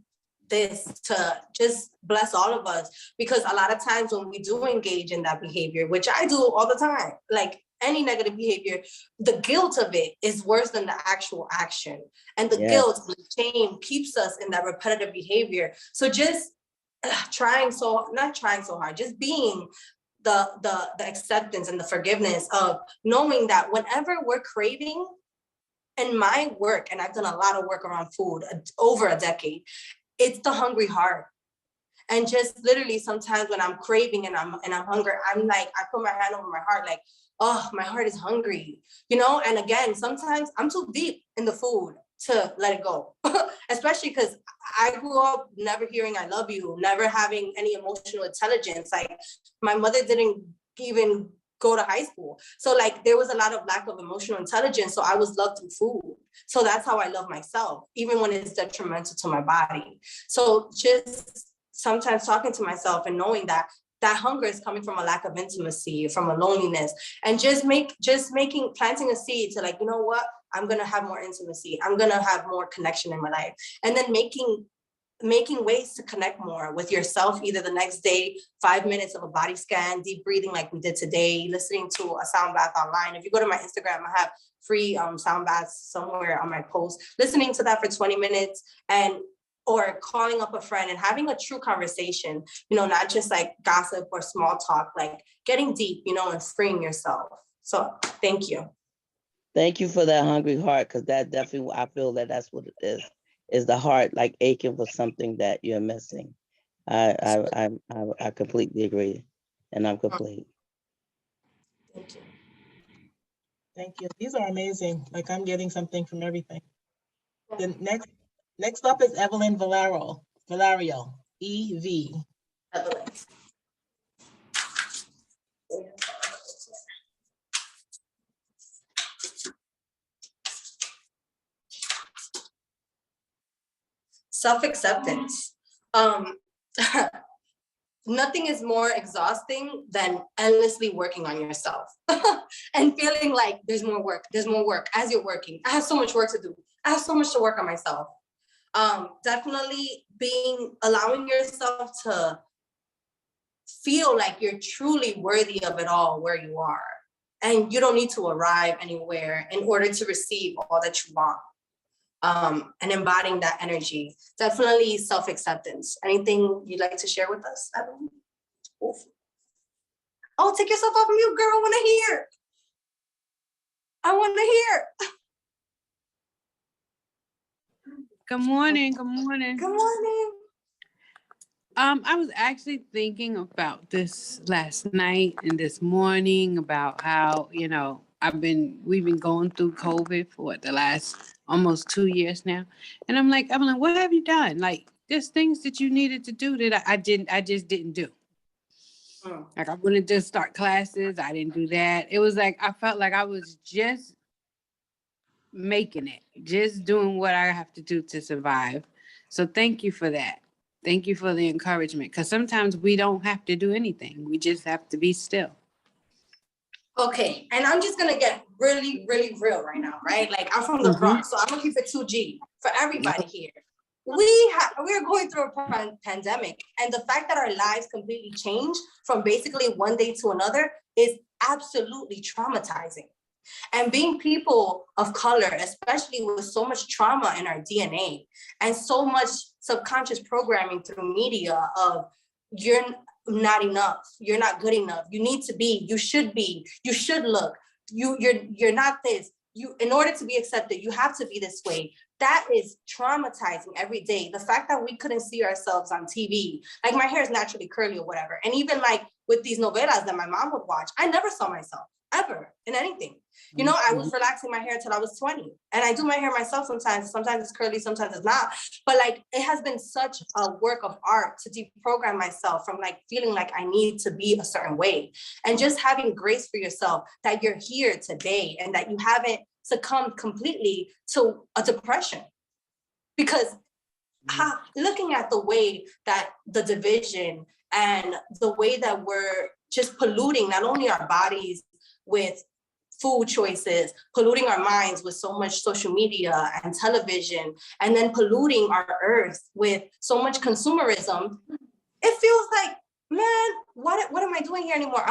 this to just bless all of us, because a lot of times when we do engage in that behavior, which I do all the time, like any negative behavior, the guilt of it is worse than the actual action. And the guilt, the shame keeps us in that repetitive behavior. So just not trying so hard, just being the acceptance and the forgiveness of knowing that whenever we're craving, in my work, and I've done a lot of work around food over a decade, it's the hungry heart. And just literally sometimes when I'm craving and I'm hungry, I'm like, I put my hand over my heart, like, oh, my heart is hungry, And again, sometimes I'm too deep in the food to let it go, especially because I grew up never hearing I love you, never having any emotional intelligence. Like my mother didn't even go to high school. So like there was a lot of lack of emotional intelligence. So I was loved through food. So that's how I love myself, even when it's detrimental to my body. So just sometimes talking to myself and knowing that hunger is coming from a lack of intimacy, from a loneliness, and planting a seed to like, you know what, I'm going to have more intimacy. I'm going to have more connection in my life. And then making ways to connect more with yourself, either the next day, 5 minutes of a body scan, deep breathing like we did today, listening to a sound bath online. If you go to my Instagram, I have free sound baths somewhere on my post, listening to that for 20 minutes or calling up a friend and having a true conversation, not just like gossip or small talk, like getting deep, and freeing yourself. So thank you. Thank you for that hungry heart, because that definitely, I feel that that's what it is the heart like aching for something that you're missing. I completely agree, and I'm complete. Thank you. Thank you. These are amazing. Like I'm getting something from everything. The next up is Evelyn Valerio, EV. Evelyn. Self-acceptance. nothing is more exhausting than endlessly working on yourself and feeling like there's more work as you're working. I have so much work to do. I have so much to work on myself. Definitely allowing yourself to feel like you're truly worthy of it all where you are. And you don't need to arrive anywhere in order to receive all that you want. And embodying that energy. Definitely self-acceptance. Anything you'd like to share with us, Evelyn? Oof. Oh, take yourself off mute, girl. I want to hear. Good morning. Good morning. Good morning. I was actually thinking about this last night and this morning about how, we've been going through COVID for the last almost 2 years now. And I'm like, Evelyn, what have you done? Like, there's things that you needed to do that I just didn't do. Like, I wanted to start classes. I didn't do that. It was like, I felt like I was just making it, just doing what I have to do to survive. So thank you for that. Thank you for the encouragement, because sometimes we don't have to do anything. We just have to be still. Okay, and I'm just gonna get really, really real right now, right? Like, I'm from the Bronx, so I'm gonna keep it 2G for everybody here. We're going through a pandemic, and the fact that our lives completely changed from basically one day to another is absolutely traumatizing. And being people of color, especially with so much trauma in our DNA and so much subconscious programming through media of you're not enough, you're not good enough, you need to be, you should look, you're not this, in order to be accepted, you have to be this way. That is traumatizing every day. The fact that we couldn't see ourselves on TV, like my hair is naturally curly or whatever. And even like with these novelas that my mom would watch, I never saw myself ever in anything. I was relaxing my hair till I was 20. And I do my hair myself sometimes. Sometimes it's curly, sometimes it's not. But like, it has been such a work of art to deprogram myself from like feeling like I need to be a certain way. And just having grace for yourself that you're here today and that you haven't succumbed completely to a depression. Because looking at the way that the division and the way that we're just polluting not only our bodies with food choices, polluting our minds with so much social media and television, and then polluting our earth with so much consumerism, it feels like, man, what am I doing here anymore?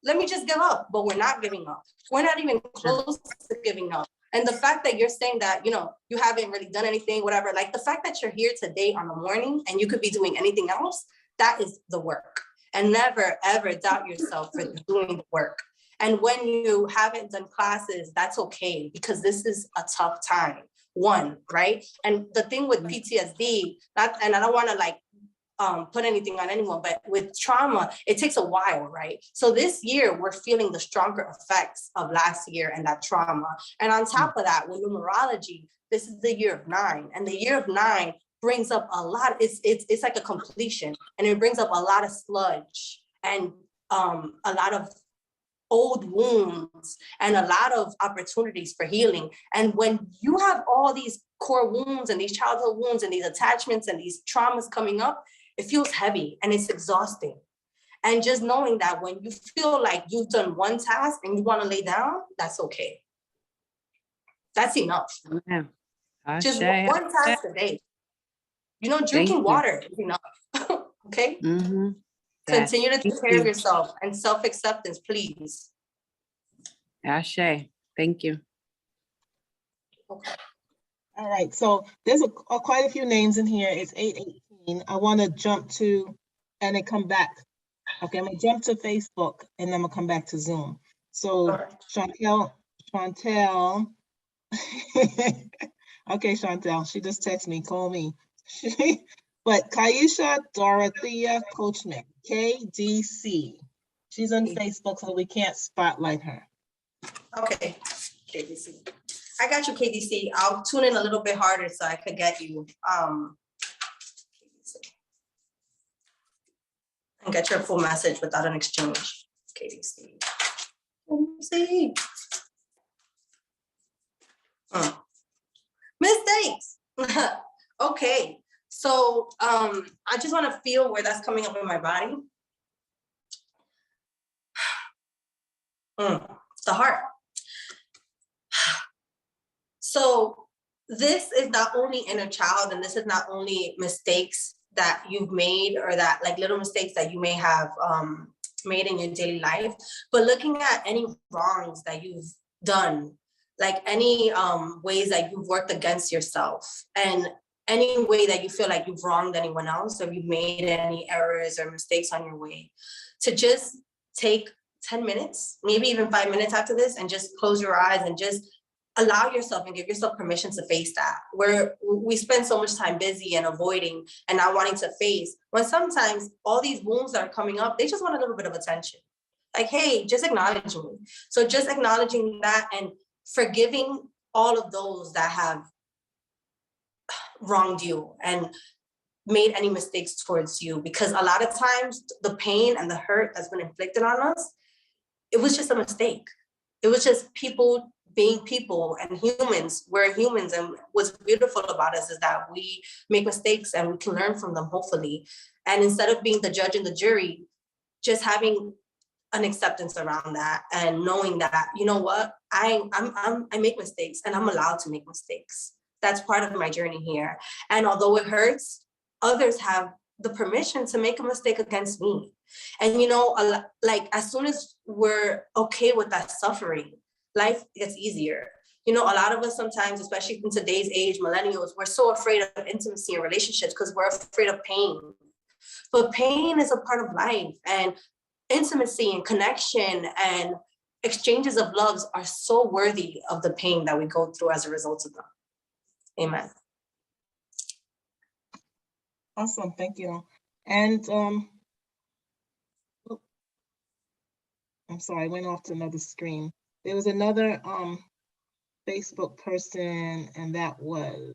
Let me just give up, but we're not giving up. We're not even close to giving up. And the fact that you're saying that, you haven't really done anything, whatever, like the fact that you're here today on the morning and you could be doing anything else, that is the work. And never, ever doubt yourself for doing the work. And when you haven't done classes, that's okay, because this is a tough time, right? And the thing with PTSD, and I don't want to put anything on anyone, but with trauma, it takes a while, right? So this year, we're feeling the stronger effects of last year and that trauma. And on top of that, with numerology, this is the year of 9. And the year of 9 brings up a lot, it's like a completion. And it brings up a lot of sludge and a lot of old wounds and a lot of opportunities for healing. And when you have all these core wounds and these childhood wounds and these attachments and these traumas coming up, it feels heavy and it's exhausting. And just knowing that when you feel like you've done one task and you want to lay down, that's okay. That's enough. Yeah. Just one task a day. Drinking water is enough. Okay? Mm-hmm. Continue to take care of yourself and self-acceptance, please. Ashe. Thank you. Okay. All right. So there's quite a few names in here. It's 8:18. I want to jump to and then come back. Okay, I'm going to jump to Facebook and then I'm going to come back to Zoom. So Chantel. Okay, Chantel, she just texted me, call me. But Kaisha Dorothea Coachman, KDC. She's on Facebook, so we can't spotlight her. Okay, KDC. I got you, KDC. I'll tune in a little bit harder so I could get you. And get your full message without an exchange. KDC. KDC. Mistakes. Okay. So So I just want to feel where that's coming up in my body. The heart. So this is not only inner child, and this is not only mistakes that you've made, or that like little mistakes that you may have made in your daily life, but looking at any wrongs that you've done, like any ways that you've worked against yourself, and any way that you feel like you've wronged anyone else, or you've made any errors or mistakes on your way, to just take 10 minutes, maybe even 5 minutes after this, and just close your eyes and just allow yourself and give yourself permission to face that. Where we spend so much time busy and avoiding and not wanting to face, when sometimes all these wounds that are coming up, they just want a little bit of attention. Like, hey, just acknowledge me. So just acknowledging that and forgiving all of those that have wronged you and made any mistakes towards you, because a lot of times the pain and the hurt that's been inflicted on us, it was just a mistake. It was just people being people and humans. We're humans, and what's beautiful about us is that we make mistakes and we can learn from them, hopefully. And instead of being the judge and the jury, just having an acceptance around that and knowing that, you know what, I make mistakes and I'm allowed to make mistakes. That's part of my journey here. And although it hurts, others have the permission to make a mistake against me. And, you know, like as soon as we're okay with that suffering, life gets easier. You know, a lot of us sometimes, especially in today's age, millennials, we're so afraid of intimacy and relationships because we're afraid of pain. But pain is a part of life, and intimacy and connection and exchanges of loves are so worthy of the pain that we go through as a result of them. Amen. Awesome, thank you. And I'm sorry, I went off to another screen. There was another Facebook person, and that was,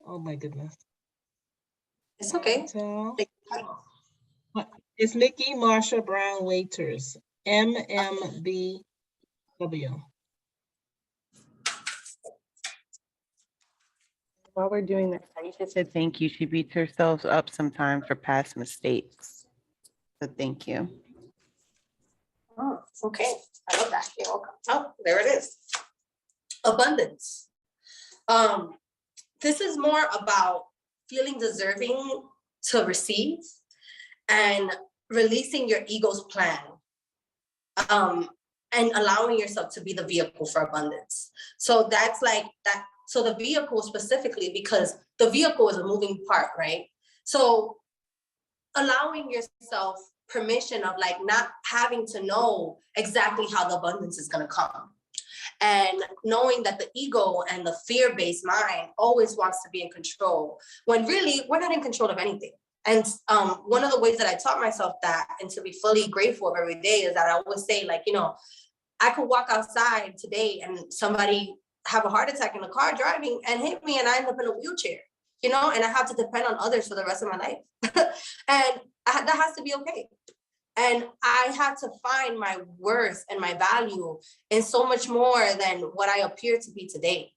oh my goodness. It's okay. It's Nikki Marsha Brown Waiters, MMBW. While we're doing that, Aisha said thank you. She beats herself up sometimes for past mistakes. So thank you. Oh, okay. I love that. You're welcome. Oh, there it is. Abundance. This is more about feeling deserving to receive and releasing your ego's plan, and allowing yourself to be the vehicle for abundance. So that's like that. So the vehicle specifically, because the vehicle is a moving part, right? So allowing yourself permission of like not having to know exactly how the abundance is going to come, and knowing that the ego and the fear-based mind always wants to be in control, when really we're not in control of anything. And one of the ways that I taught myself that, and to be fully grateful of every day, is that I always say, like, you know, I could walk outside today and somebody have a heart attack in the car driving and hit me, and I end up in a wheelchair, you know, and I have to depend on others for the rest of my life. And that has to be okay. And I had to find my worth and my value in so much more than what I appear to be today.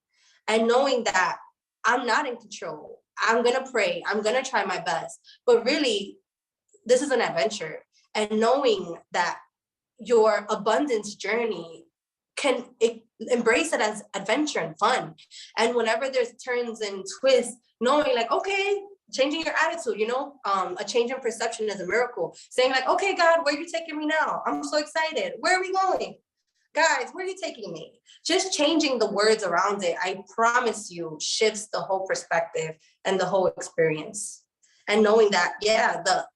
And knowing that I'm not in control. I'm going to pray. I'm going to try my best. But really, this is an adventure. And knowing that your abundance journey can embrace it as adventure and fun. And whenever there's turns and twists, knowing like, okay, changing your attitude, you know, a change in perception is a miracle. Saying like, okay, God, where are you taking me now? I'm so excited. Where are we going? Guys, where are you taking me? Just changing the words around it, I promise you, shifts the whole perspective and the whole experience. And knowing that, yeah, the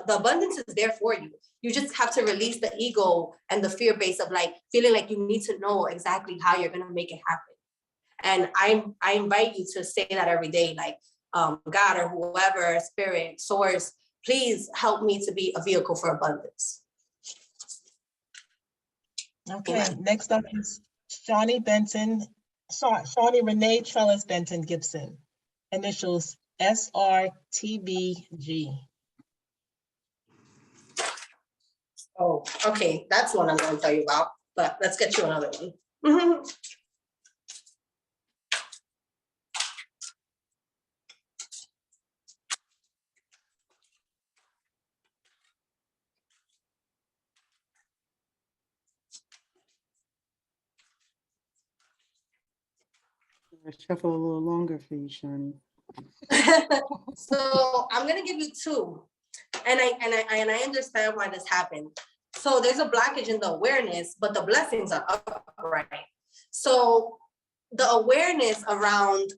abundance is there for you. You just have to release the ego and the fear base of like feeling like you need to know exactly how you're going to make it happen. And I invite you to say that every day, like, God or whoever, spirit, source, please help me to be a vehicle for abundance. Okay, next up is Shawnee Renee Trellis Benton Gibson, initials SRTBG. Oh, okay, that's one I'm going to tell you about, but let's get you another one. I'll shuffle a little longer for you, Shawnee. So I'm gonna give you two, and I understand why this happened. So there's a blockage in the awareness, but the blessings are upright. So the awareness around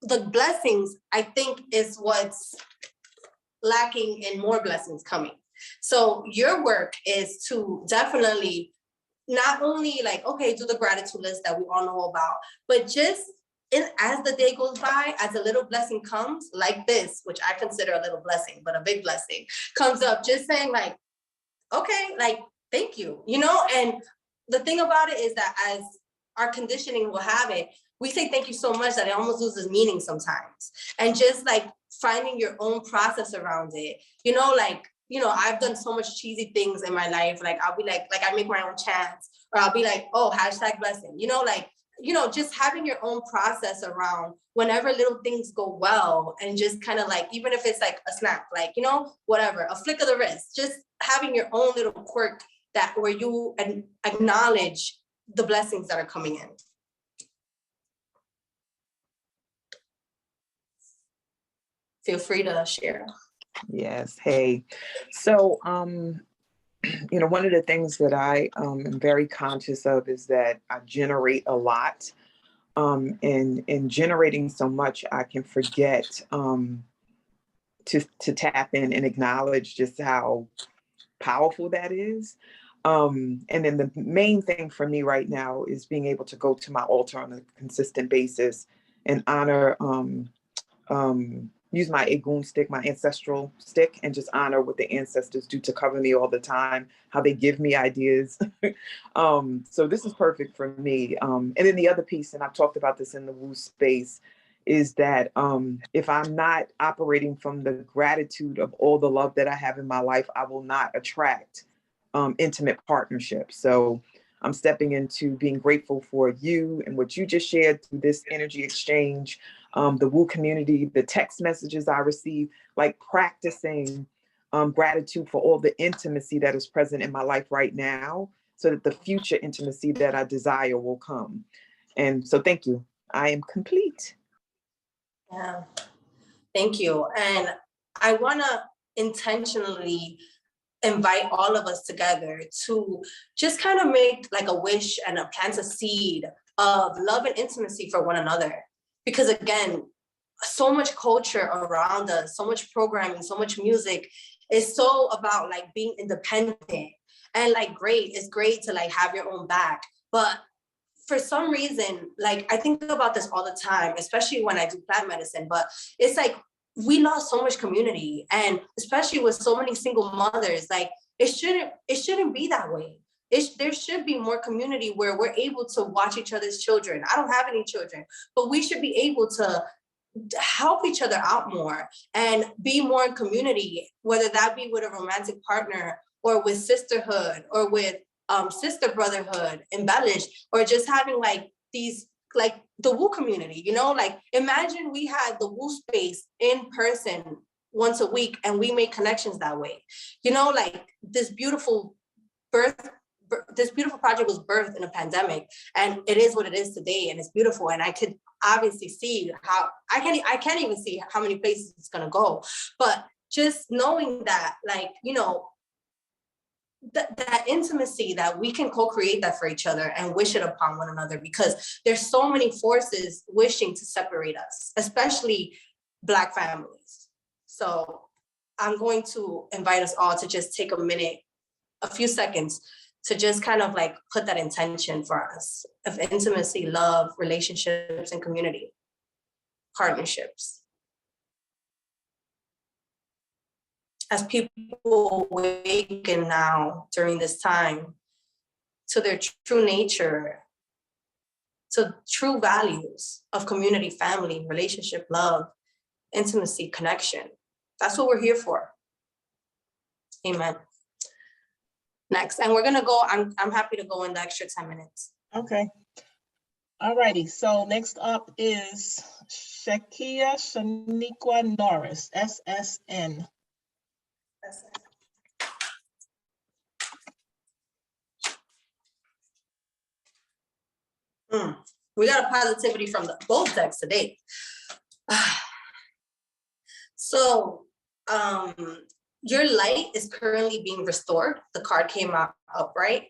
the blessings, I think, is what's lacking in more blessings coming. So your work is to definitely not only like, okay, do the gratitude list that we all know about, but just as the day goes by, as a little blessing comes, like this, which I consider a little blessing, but a big blessing comes up, just saying like, okay, like, thank you, and the thing about it is that as our conditioning will have it, we say thank you so much that it almost loses meaning sometimes. And just like finding your own process around it, I've done so much cheesy things in my life. Like I'll be like I make my own chants, or I'll be like, oh, #blessing, just having your own process around whenever little things go well, and just kind of like, even if it's like a snap, like, whatever, a flick of the wrist, just having your own little quirk that where you acknowledge the blessings that are coming in. Feel free to share. Yes. Hey, so, one of the things that I am very conscious of is that I generate a lot. And in generating so much, I can forget to tap in and acknowledge just how powerful that is. And then the main thing for me right now is being able to go to my altar on a consistent basis and honor, use my Egun stick, my ancestral stick, and just honor what the ancestors do to cover me all the time, how they give me ideas. So this is perfect for me. And then the other piece, and I've talked about this in the woo space, is that if I'm not operating from the gratitude of all the love that I have in my life, I will not attract intimate partnerships. So I'm stepping into being grateful for you and what you just shared through this energy exchange, the woo community, the text messages I receive, like practicing gratitude for all the intimacy that is present in my life right now, so that the future intimacy that I desire will come. And so thank you. I am complete. Yeah, thank you. And I want to intentionally invite all of us together to just kind of make like a wish and plant a seed of love and intimacy for one another. Because again, so much culture around us, so much programming, so much music is so about like being independent, and like it's great to like have your own back. But for some reason, like I think about this all the time, especially when I do plant medicine, but it's like we lost so much community, and especially with so many single mothers, like it shouldn't be that way. There should be more community where we're able to watch each other's children. I don't have any children, but we should be able to help each other out more and be more in community, whether that be with a romantic partner or with sisterhood or with sister brotherhood embellished, or just having like these, like the woo community, like imagine we had the woo space in person once a week and we make connections that way, like this beautiful project was birthed in a pandemic, and it is what it is today, and it's beautiful. And I could obviously see how I can't even see how many places it's gonna go, but just knowing that, like, that intimacy, that we can co-create that for each other and wish it upon one another, because there's so many forces wishing to separate us, especially Black families. So I'm going to invite us all to just take a minute, a few seconds, to just kind of like put that intention for us of intimacy, love, relationships, and community, partnerships. As people awaken now during this time to their true nature, to true values of community, family, relationship, love, intimacy, connection. That's what we're here for. Amen. Next, and we're gonna go, I'm happy to go in the extra 10 minutes. Okay. All righty, so next up is Shakia Shaniqua Norris, SSN. We got a positivity from both decks today. So your light is currently being restored. The card came out upright.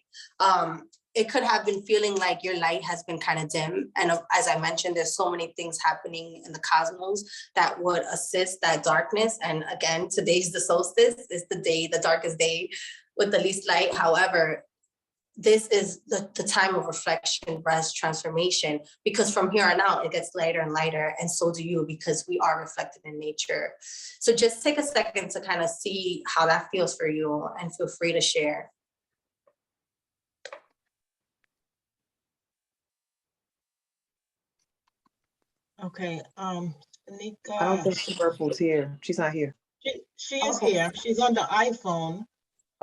It could have been feeling like your light has been kind of dim. And as I mentioned, there's so many things happening in the cosmos that would assist that darkness. And again, today's the solstice, is the darkest day with the least light. However, this is the time of reflection, rest, transformation, because from here on out, it gets lighter and lighter, and so do you, because we are reflected in nature. So just take a second to kind of see how that feels for you, and feel free to share. Okay, I don't Tanika, think Purple's here. She's not here. she is here. She's on the iPhone.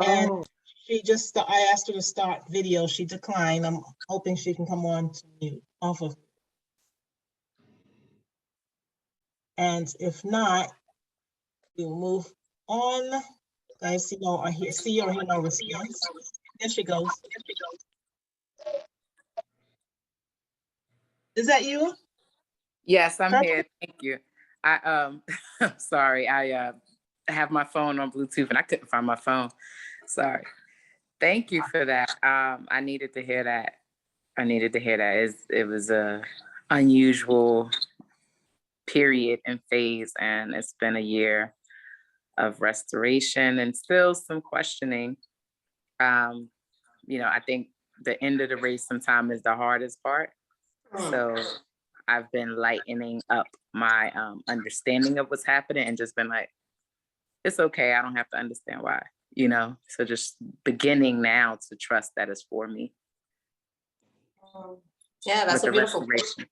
And Oh, I asked her to start video. She declined. I'm hoping she can come on to mute off of. And if not, we'll move on. I see or hear no response. There she goes. Is that you? Yes, I'm Purple? here. Thank you. I'm sorry. I have my phone on Bluetooth and I couldn't find my phone. Sorry. Thank you for that. I needed to hear that. It was a unusual period and phase, and it's been a year of restoration and still some questioning. I think the end of the race sometimes is the hardest part. So I've been lightening up my understanding of what's happening and just been like, it's okay. I don't have to understand why, so just beginning now to trust that it's for me. Yeah, that's a beautiful restoration.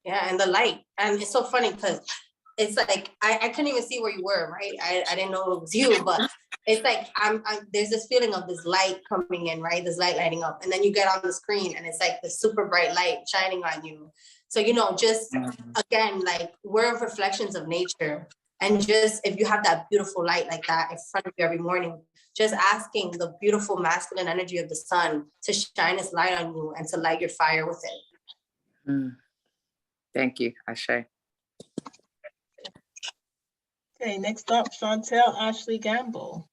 Yeah, and the light. And it's so funny because it's like I couldn't even see where you were, right? I didn't know it was you, but it's like I'm there's this feeling of this light coming in, right? This light lighting up. And then you get on the screen and it's like the super bright light shining on you. So, just again, like we're reflections of nature. And just if you have that beautiful light like that in front of you every morning, just asking the beautiful masculine energy of the sun to shine its light on you and to light your fire with it. Thank you, Ashe. Okay, next up, Chantel Ashley Gamble.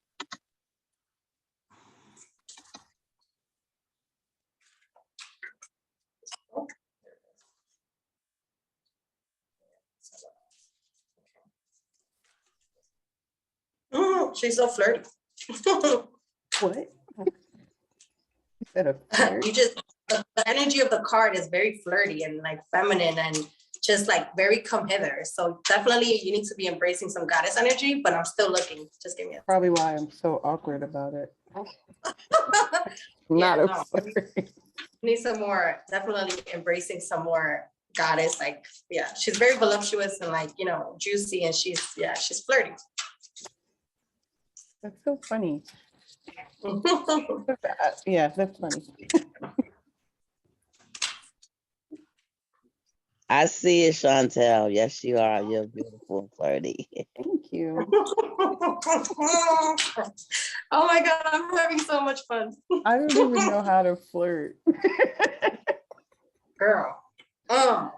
She's so flirty. What? You just, the energy of the card is very flirty and like feminine and just like very come hither. So definitely you need to be embracing some goddess energy, but I'm still looking. Just give me a Probably why I'm so awkward about it. Need some more, definitely embracing some more goddess. Like, yeah, she's very voluptuous and like, juicy, and she's flirty. That's so funny. Yeah, that's funny. I see it, Chantel. Yes, you are. You're beautiful and flirty. Thank you. Oh my God, I'm having so much fun. I don't even know how to flirt. Girl.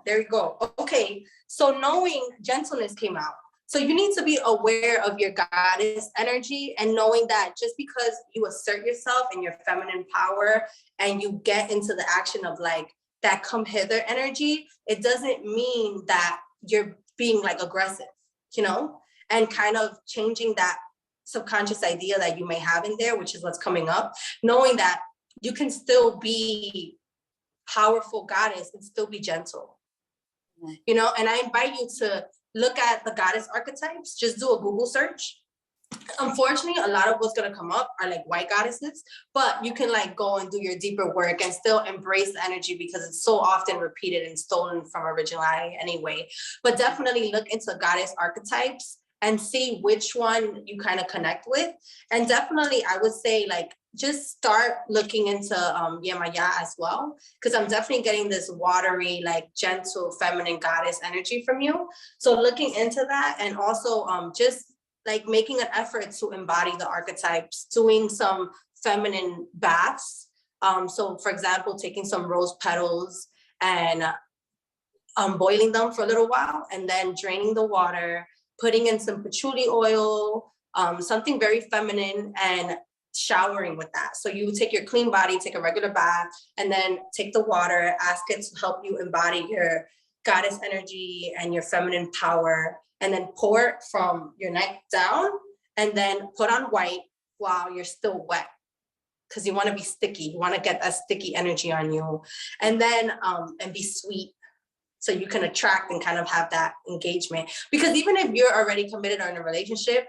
There you go. Okay, so knowing gentleness came out. So you need to be aware of your goddess energy and knowing that just because you assert yourself in your feminine power and you get into the action of like that come hither energy, it doesn't mean that you're being like aggressive, and kind of changing that subconscious idea that you may have in there, which is what's coming up, knowing that you can still be powerful goddess and still be gentle, and I invite you to look at the goddess archetypes. Just do a Google search. Unfortunately, a lot of what's going to come up are like white goddesses, but you can like go and do your deeper work and still embrace the energy because it's so often repeated and stolen from originality anyway. But definitely look into goddess archetypes and see which one you kind of connect with. And definitely, I would say like, just start looking into Yemaya as well, because I'm definitely getting this watery, like gentle, feminine goddess energy from you. So looking into that, and also just like making an effort to embody the archetypes, doing some feminine baths. So for example, taking some rose petals and boiling them for a little while, and then draining the water, putting in some patchouli oil, something very feminine, and showering with that. So you take your clean body, take a regular bath, and then take the water, ask it to help you embody your goddess energy and your feminine power, and then pour it from your neck down, and then put on white while you're still wet, because you want to be sticky. You want to get that sticky energy on you, and then and be sweet, so you can attract and kind of have that engagement. Because even if you're already committed or in a relationship,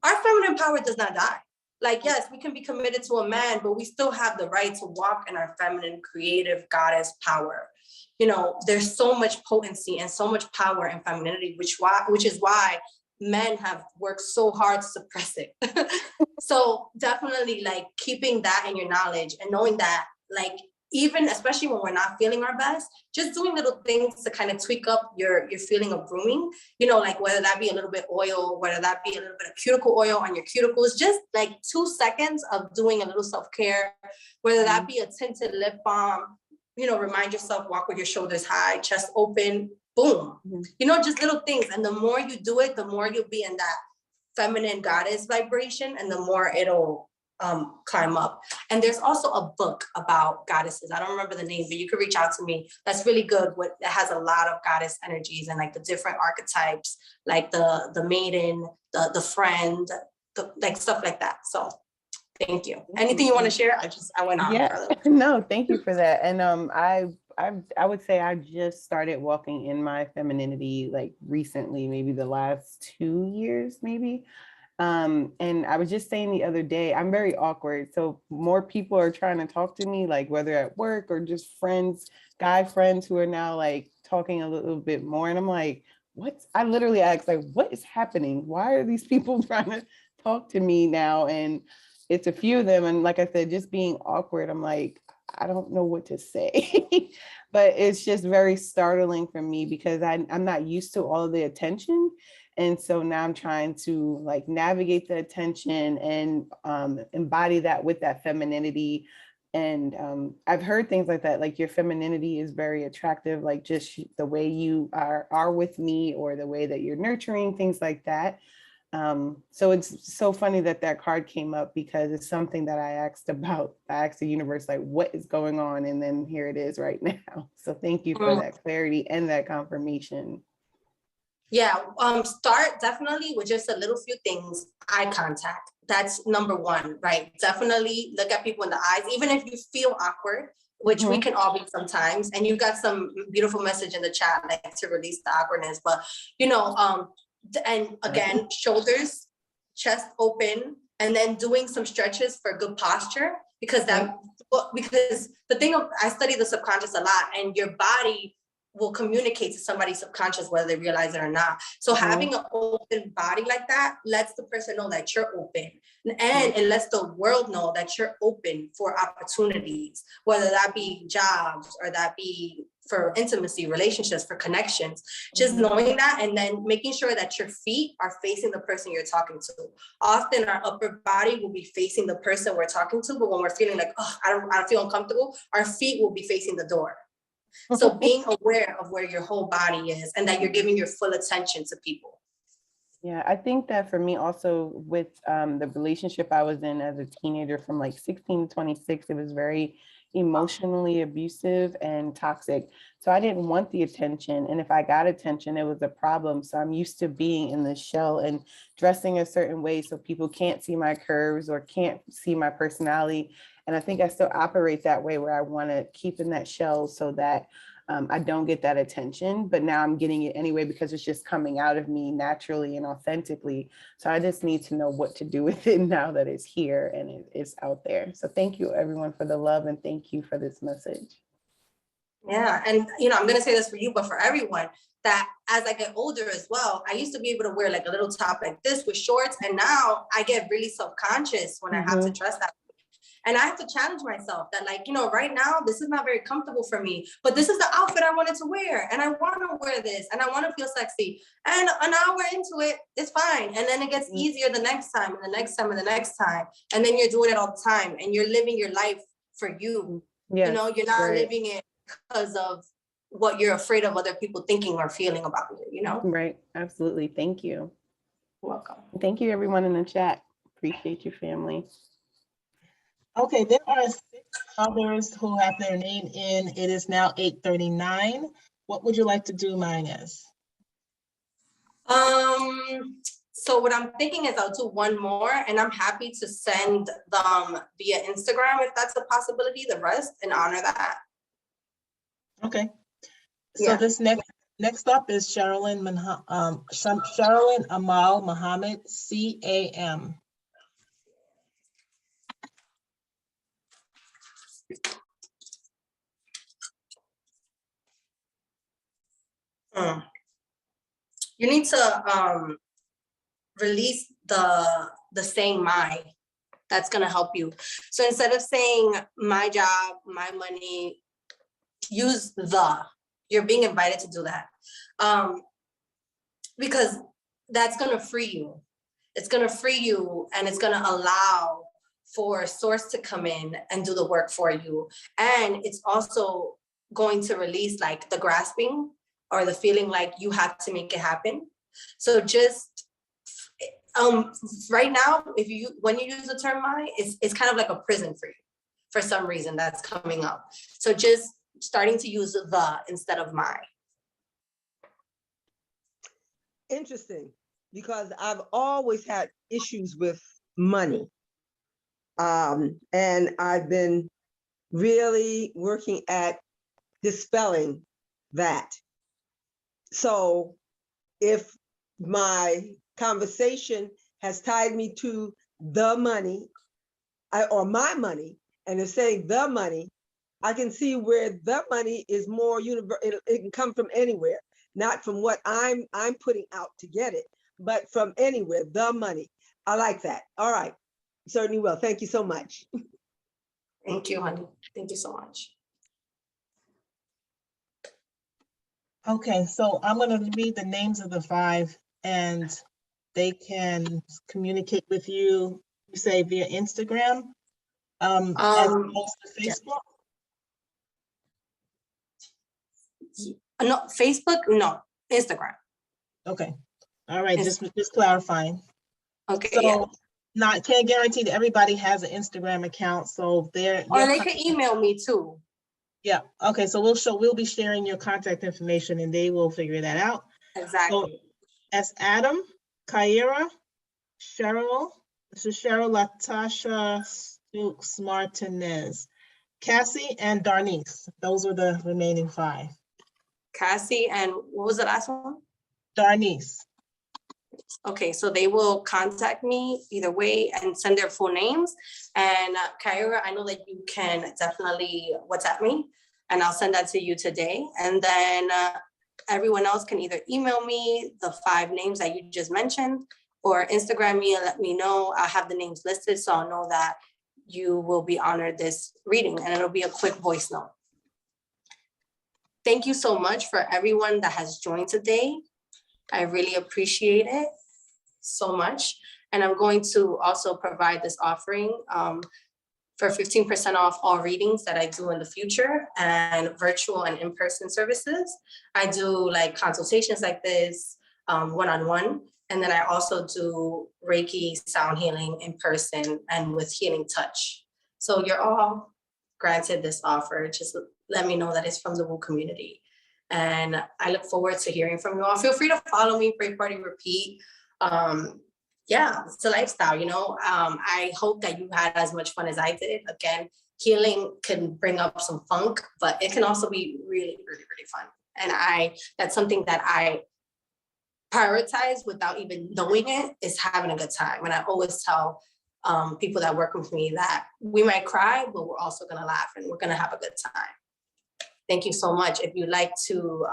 our feminine power does not die. Like, yes, we can be committed to a man, but we still have the right to walk in our feminine, creative goddess power. You know, there's so much potency and so much power in femininity, which is why men have worked so hard to suppress it. So definitely, like, keeping that in your knowledge and knowing that, like, even especially when we're not feeling our best, just doing little things to kind of tweak up your feeling of grooming, you know, like whether that be a little bit oil, whether that be a little bit of cuticle oil on your cuticles, just like 2 seconds of doing a little self-care, whether that be a tinted lip balm, you know, remind yourself, walk with your shoulders high, chest open, boom, you know, just little things. And the more you do it, the more you'll be in that feminine goddess vibration, and the more it'll climb up. And there's also a book about goddesses. I don't remember the name, but you can reach out to me. That's really good. That has a lot of goddess energies and like the different archetypes, like the maiden, the friend, like stuff like that. So thank you. Anything you want to share? I went on. Yeah, no, thank you for that. And I would say I just started walking in my femininity like recently, maybe the last 2 years, maybe. And I was just saying the other day, I'm very awkward. So more people are trying to talk to me, like whether at work or just friends, guy friends who are now like talking a little bit more. And I'm like, I literally asked, like, what is happening? Why are these people trying to talk to me now? And it's a few of them. And like I said, just being awkward, I'm like, I don't know what to say. But it's just very startling for me because I'm not used to all of the attention. And so now I'm trying to like navigate the attention and embody that with that femininity. And I've heard things like that, like your femininity is very attractive, like just the way you are with me, or the way that you're nurturing, things like that. So it's so funny that card came up, because it's something that I asked about. I asked the universe, like, what is going on? And then here it is right now. So thank you for that clarity and that confirmation. Yeah, start definitely with just a little few things. Eye contact. That's number one, right? Definitely look at people in the eyes, even if you feel awkward, which we can all be sometimes. And you got some beautiful message in the chat, like to release the awkwardness. But, you know, and again, shoulders, chest open, and then doing some stretches for good posture, because because the thing of, I study the subconscious a lot, and your body will communicate to somebody's subconscious whether they realize it or not. So having an open body like that lets the person know that you're open, and it lets the world know that you're open for opportunities, whether that be jobs or that be for intimacy, relationships, for connections. Just knowing that, and then making sure that your feet are facing the person you're talking to. Often our upper body will be facing the person we're talking to, but when we're feeling like, oh, I don't feel uncomfortable, our feet will be facing the door. So being aware of where your whole body is, and that you're giving your full attention to people. Yeah, I think that for me also with the relationship I was in as a teenager from like 16 to 26, it was very emotionally abusive and toxic. So I didn't want the attention. And if I got attention, it was a problem. So I'm used to being in the shell and dressing a certain way so people can't see my curves or can't see my personality. And I think I still operate that way, where I want to keep in that shell so that I don't get that attention, but now I'm getting it anyway, because it's just coming out of me naturally and authentically. So I just need to know what to do with it now that it's here and it's out there. So thank you everyone for the love, and thank you for this message. Yeah, and you know, I'm gonna say this for you, but for everyone, that as I get older as well, I used to be able to wear like a little top like this with shorts, and now I get really self-conscious when I have to dress that. And I have to challenge myself that, like, you know, right now, this is not very comfortable for me, but this is the outfit I wanted to wear. And I want to wear this, and I want to feel sexy. And an hour into it, it's fine. And then it gets easier the next time, and the next time, and the next time. And then you're doing it all the time, and you're living your life for you. Yes, you know, you're not living it because of what you're afraid of other people thinking or feeling about you, you know? Right. Absolutely. Thank you. Welcome. Thank you, everyone in the chat. Appreciate you, family. Okay, there are 6 others who have their name in. It is now 8:39. What would you like to do, Marinés? So what I'm thinking is I'll do one more, and I'm happy to send them via Instagram if that's a possibility, the rest, and honor that. Okay. So Yeah. this next up is Sherilyn Amal Muhammad, CAM. You need to release the saying my. That's gonna help you. So instead of saying my job, my money, use the. You're being invited to do that. Because that's gonna free you. It's gonna free you, and it's gonna allow for source to come in and do the work for you. And it's also going to release like the grasping or the feeling like you have to make it happen. So just right now, when you use the term my, it's kind of like a prison for you for some reason that's coming up. So just starting to use the instead of my. Interesting, because I've always had issues with money. And I've been really working at dispelling that. So if my conversation has tied me to the money or my money, and it's saying the money, I can see where the money is more universal. It can come from anywhere, not from what I'm putting out to get it, but from anywhere, the money. I like that. All right, certainly will. Thank you so much. Thank you, honey. Thank you so much. Okay, so I'm going to read the names of the 5, and they can communicate with you, you say via Instagram, as opposed to Facebook? No, Facebook, no, Instagram. Okay, all right, just clarifying. Okay, so yeah. Can't guarantee that everybody has an Instagram account, so or they can email me too. Yeah, okay, so we'll be sharing your contact information and they will figure that out. Exactly. So that's Adam, Kyra, Cheryl, this is Cheryl, Latasha, Stokes, Martinez, Cassie, and Darnice. Those are the remaining 5. Cassie, and what was the last one? Darnice. Okay, so they will contact me either way and send their full names. And Kyra, I know that you can definitely WhatsApp me, and I'll send that to you today. And then everyone else can either email me the 5 names that you just mentioned, or Instagram me and let me know. I'll have the names listed, so I'll know that you will be honored this reading, and it'll be a quick voice note. Thank you so much for everyone that has joined today. I really appreciate it so much. And I'm going to also provide this offering for 15% off all readings that I do in the future, and virtual and in-person services. I do like consultations like this, one-on-one. And then I also do Reiki sound healing in person and with healing touch. So you're all granted this offer. Just let me know that it's from the Woo community. And I look forward to hearing from you all. Feel free to follow me, Pray Party Repeat. Yeah, it's a lifestyle, you know. I hope that you had as much fun as I did. Again, healing can bring up some funk, but it can also be really, really, really fun. And that's something that I prioritize without even knowing it, is having a good time. And I always tell people that work with me that we might cry, but we're also gonna laugh and we're gonna have a good time. Thank you so much. If you'd like to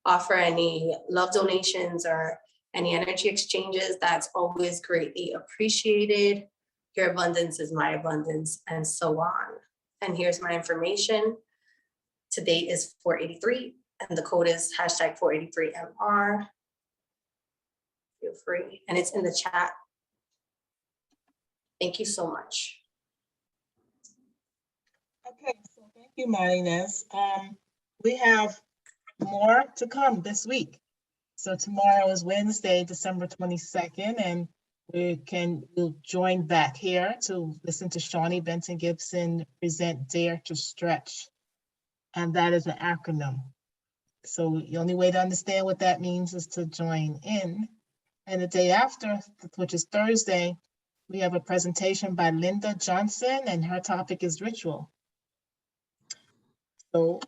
offer any love donations or any energy exchanges, that's always greatly appreciated. Your abundance is my abundance, and so on. And here's my information. Today is 483, and the code is #483MR. Feel free, and it's in the chat. Thank you so much. Okay, so thank you, Marinés. we have more to come this week. So tomorrow is Wednesday, December 22nd, and we'll join back here to listen to Shawnee Benton Gibson present Dare to Stretch. And that is an acronym. So the only way to understand what that means is to join in. And the day after, which is Thursday, we have a presentation by Linda Johnson, and her topic is ritual. So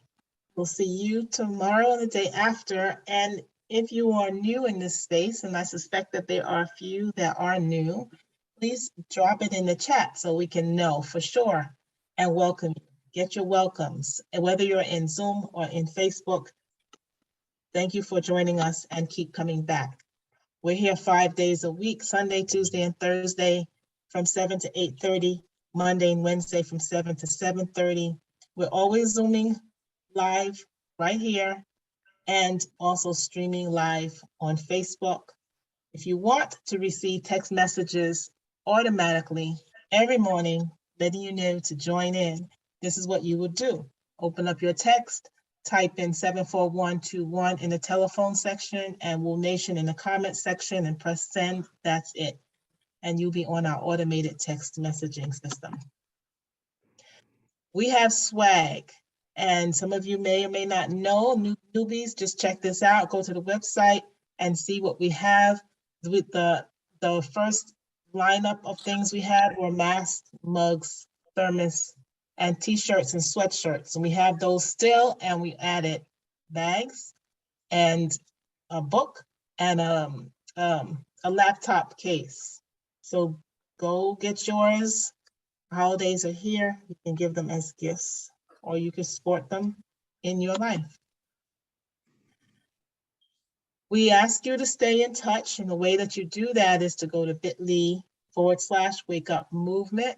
we'll see you tomorrow and the day after. And if you are new in this space, and I suspect that there are a few that are new, please drop it in the chat so we can know for sure and welcome you. Get your welcomes. And whether you're in Zoom or in Facebook, thank you for joining us and keep coming back. We're here 5 days a week, Sunday, Tuesday, and Thursday from 7 to 8:30, Monday and Wednesday from 7 to 7:30. We're always Zooming live right here and also streaming live on Facebook. If you want to receive text messages automatically every morning, letting you know to join in, this is what you would do. Open up your text, type in 74121 in the telephone section and Woo Nation in the comment section and press send. That's it. And you'll be on our automated text messaging system. We have swag. And some of you may or may not know, newbies, just check this out. Go to the website and see what we have. With the first lineup of things we had were masks, mugs, thermos, and t-shirts and sweatshirts. And we have those still, and we added bags and a book and a laptop case. So go get yours. Holidays are here. You can give them as gifts, or you can sport them in your life. We ask you to stay in touch, and the way that you do that is to go to bit.ly/wake up movement.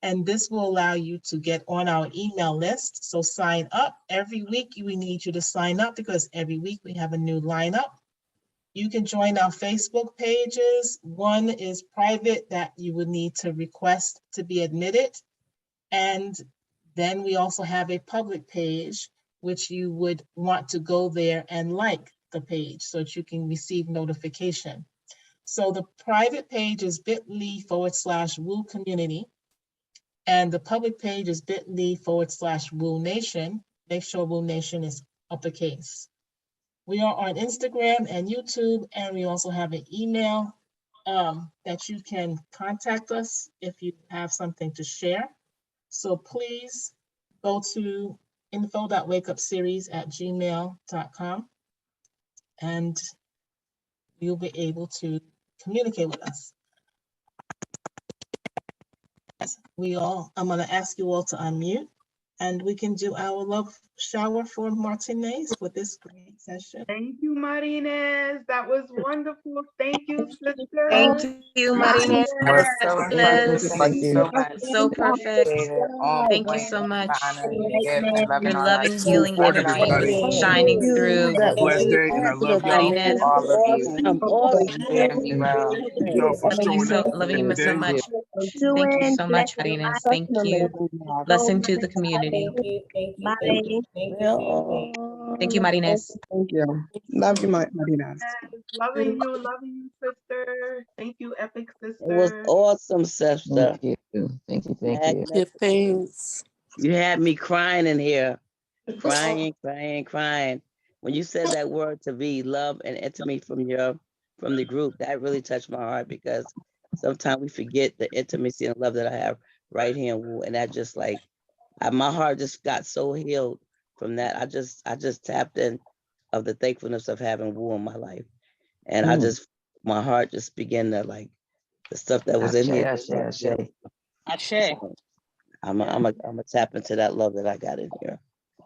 And this will allow you to get on our email list. So sign up. Every week we need you to sign up because every week we have a new lineup. You can join our Facebook pages. One is private that you would need to request to be admitted. And then we also have a public page, which you would want to go there and like the page so that you can receive notification. So the private page is bit.ly/Woo Community. And the public page is bit.ly/Woo Nation. Make sure Woo Nation is uppercase. We are on Instagram and YouTube, and we also have an email that you can contact us if you have something to share. So please go to info.wakeupseries@gmail.com and you'll be able to communicate with us. I'm going to ask you all to unmute, and we can do our love shower for Martinez for this great session. Thank you, Marinés. That was wonderful. Thank you, sister. Thank you, Marinés. Thank you so much. So perfect. Thank you so much. Your loving, healing energy shining through. Have a blessed day, and I love y'all. Marinés. All of you. And Be well. thank y'all for showing up Loving you every so day. much. Thank you so much, Marinés. Thank you. Blessing to the community. Thank you. Thank you, Marinés. Thank you. Love you, Marinas. Loving you, sister. Thank you, epic sister. It was awesome, sister. Thank you. Thank you. Thank you. Your thanks. You had me crying in here. Crying. When you said that word to be love and intimacy from the group, that really touched my heart because sometimes we forget the intimacy and love that I have right here in Woo. And that just like my heart just got so healed from that. I just tapped in of the thankfulness of having Woo in my life. And my heart just began to like the stuff that was in here. Ashe. I'm a tap into that love that I got in here.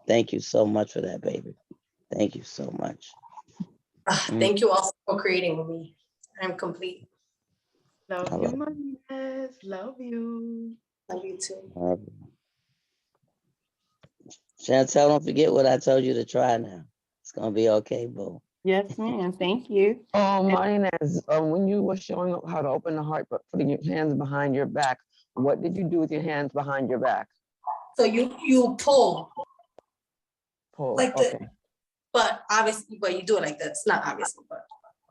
Thank you so much for that, baby. Thank you so much. Thank you also for creating with me. I'm complete. Love you, Marinés. Love you. Love you too. Chantel, don't forget what I told you to try now. It's gonna be okay, boo. Yes, ma'am. Thank you. Marinés, when you were showing up how to open the heart, but putting your hands behind your back, what did you do with your hands behind your back? So you pull. Pull. Like the, Okay. but obviously, but you do it like this, not obviously, but.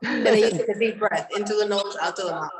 And then you take a deep breath into the nose, out to the mouth.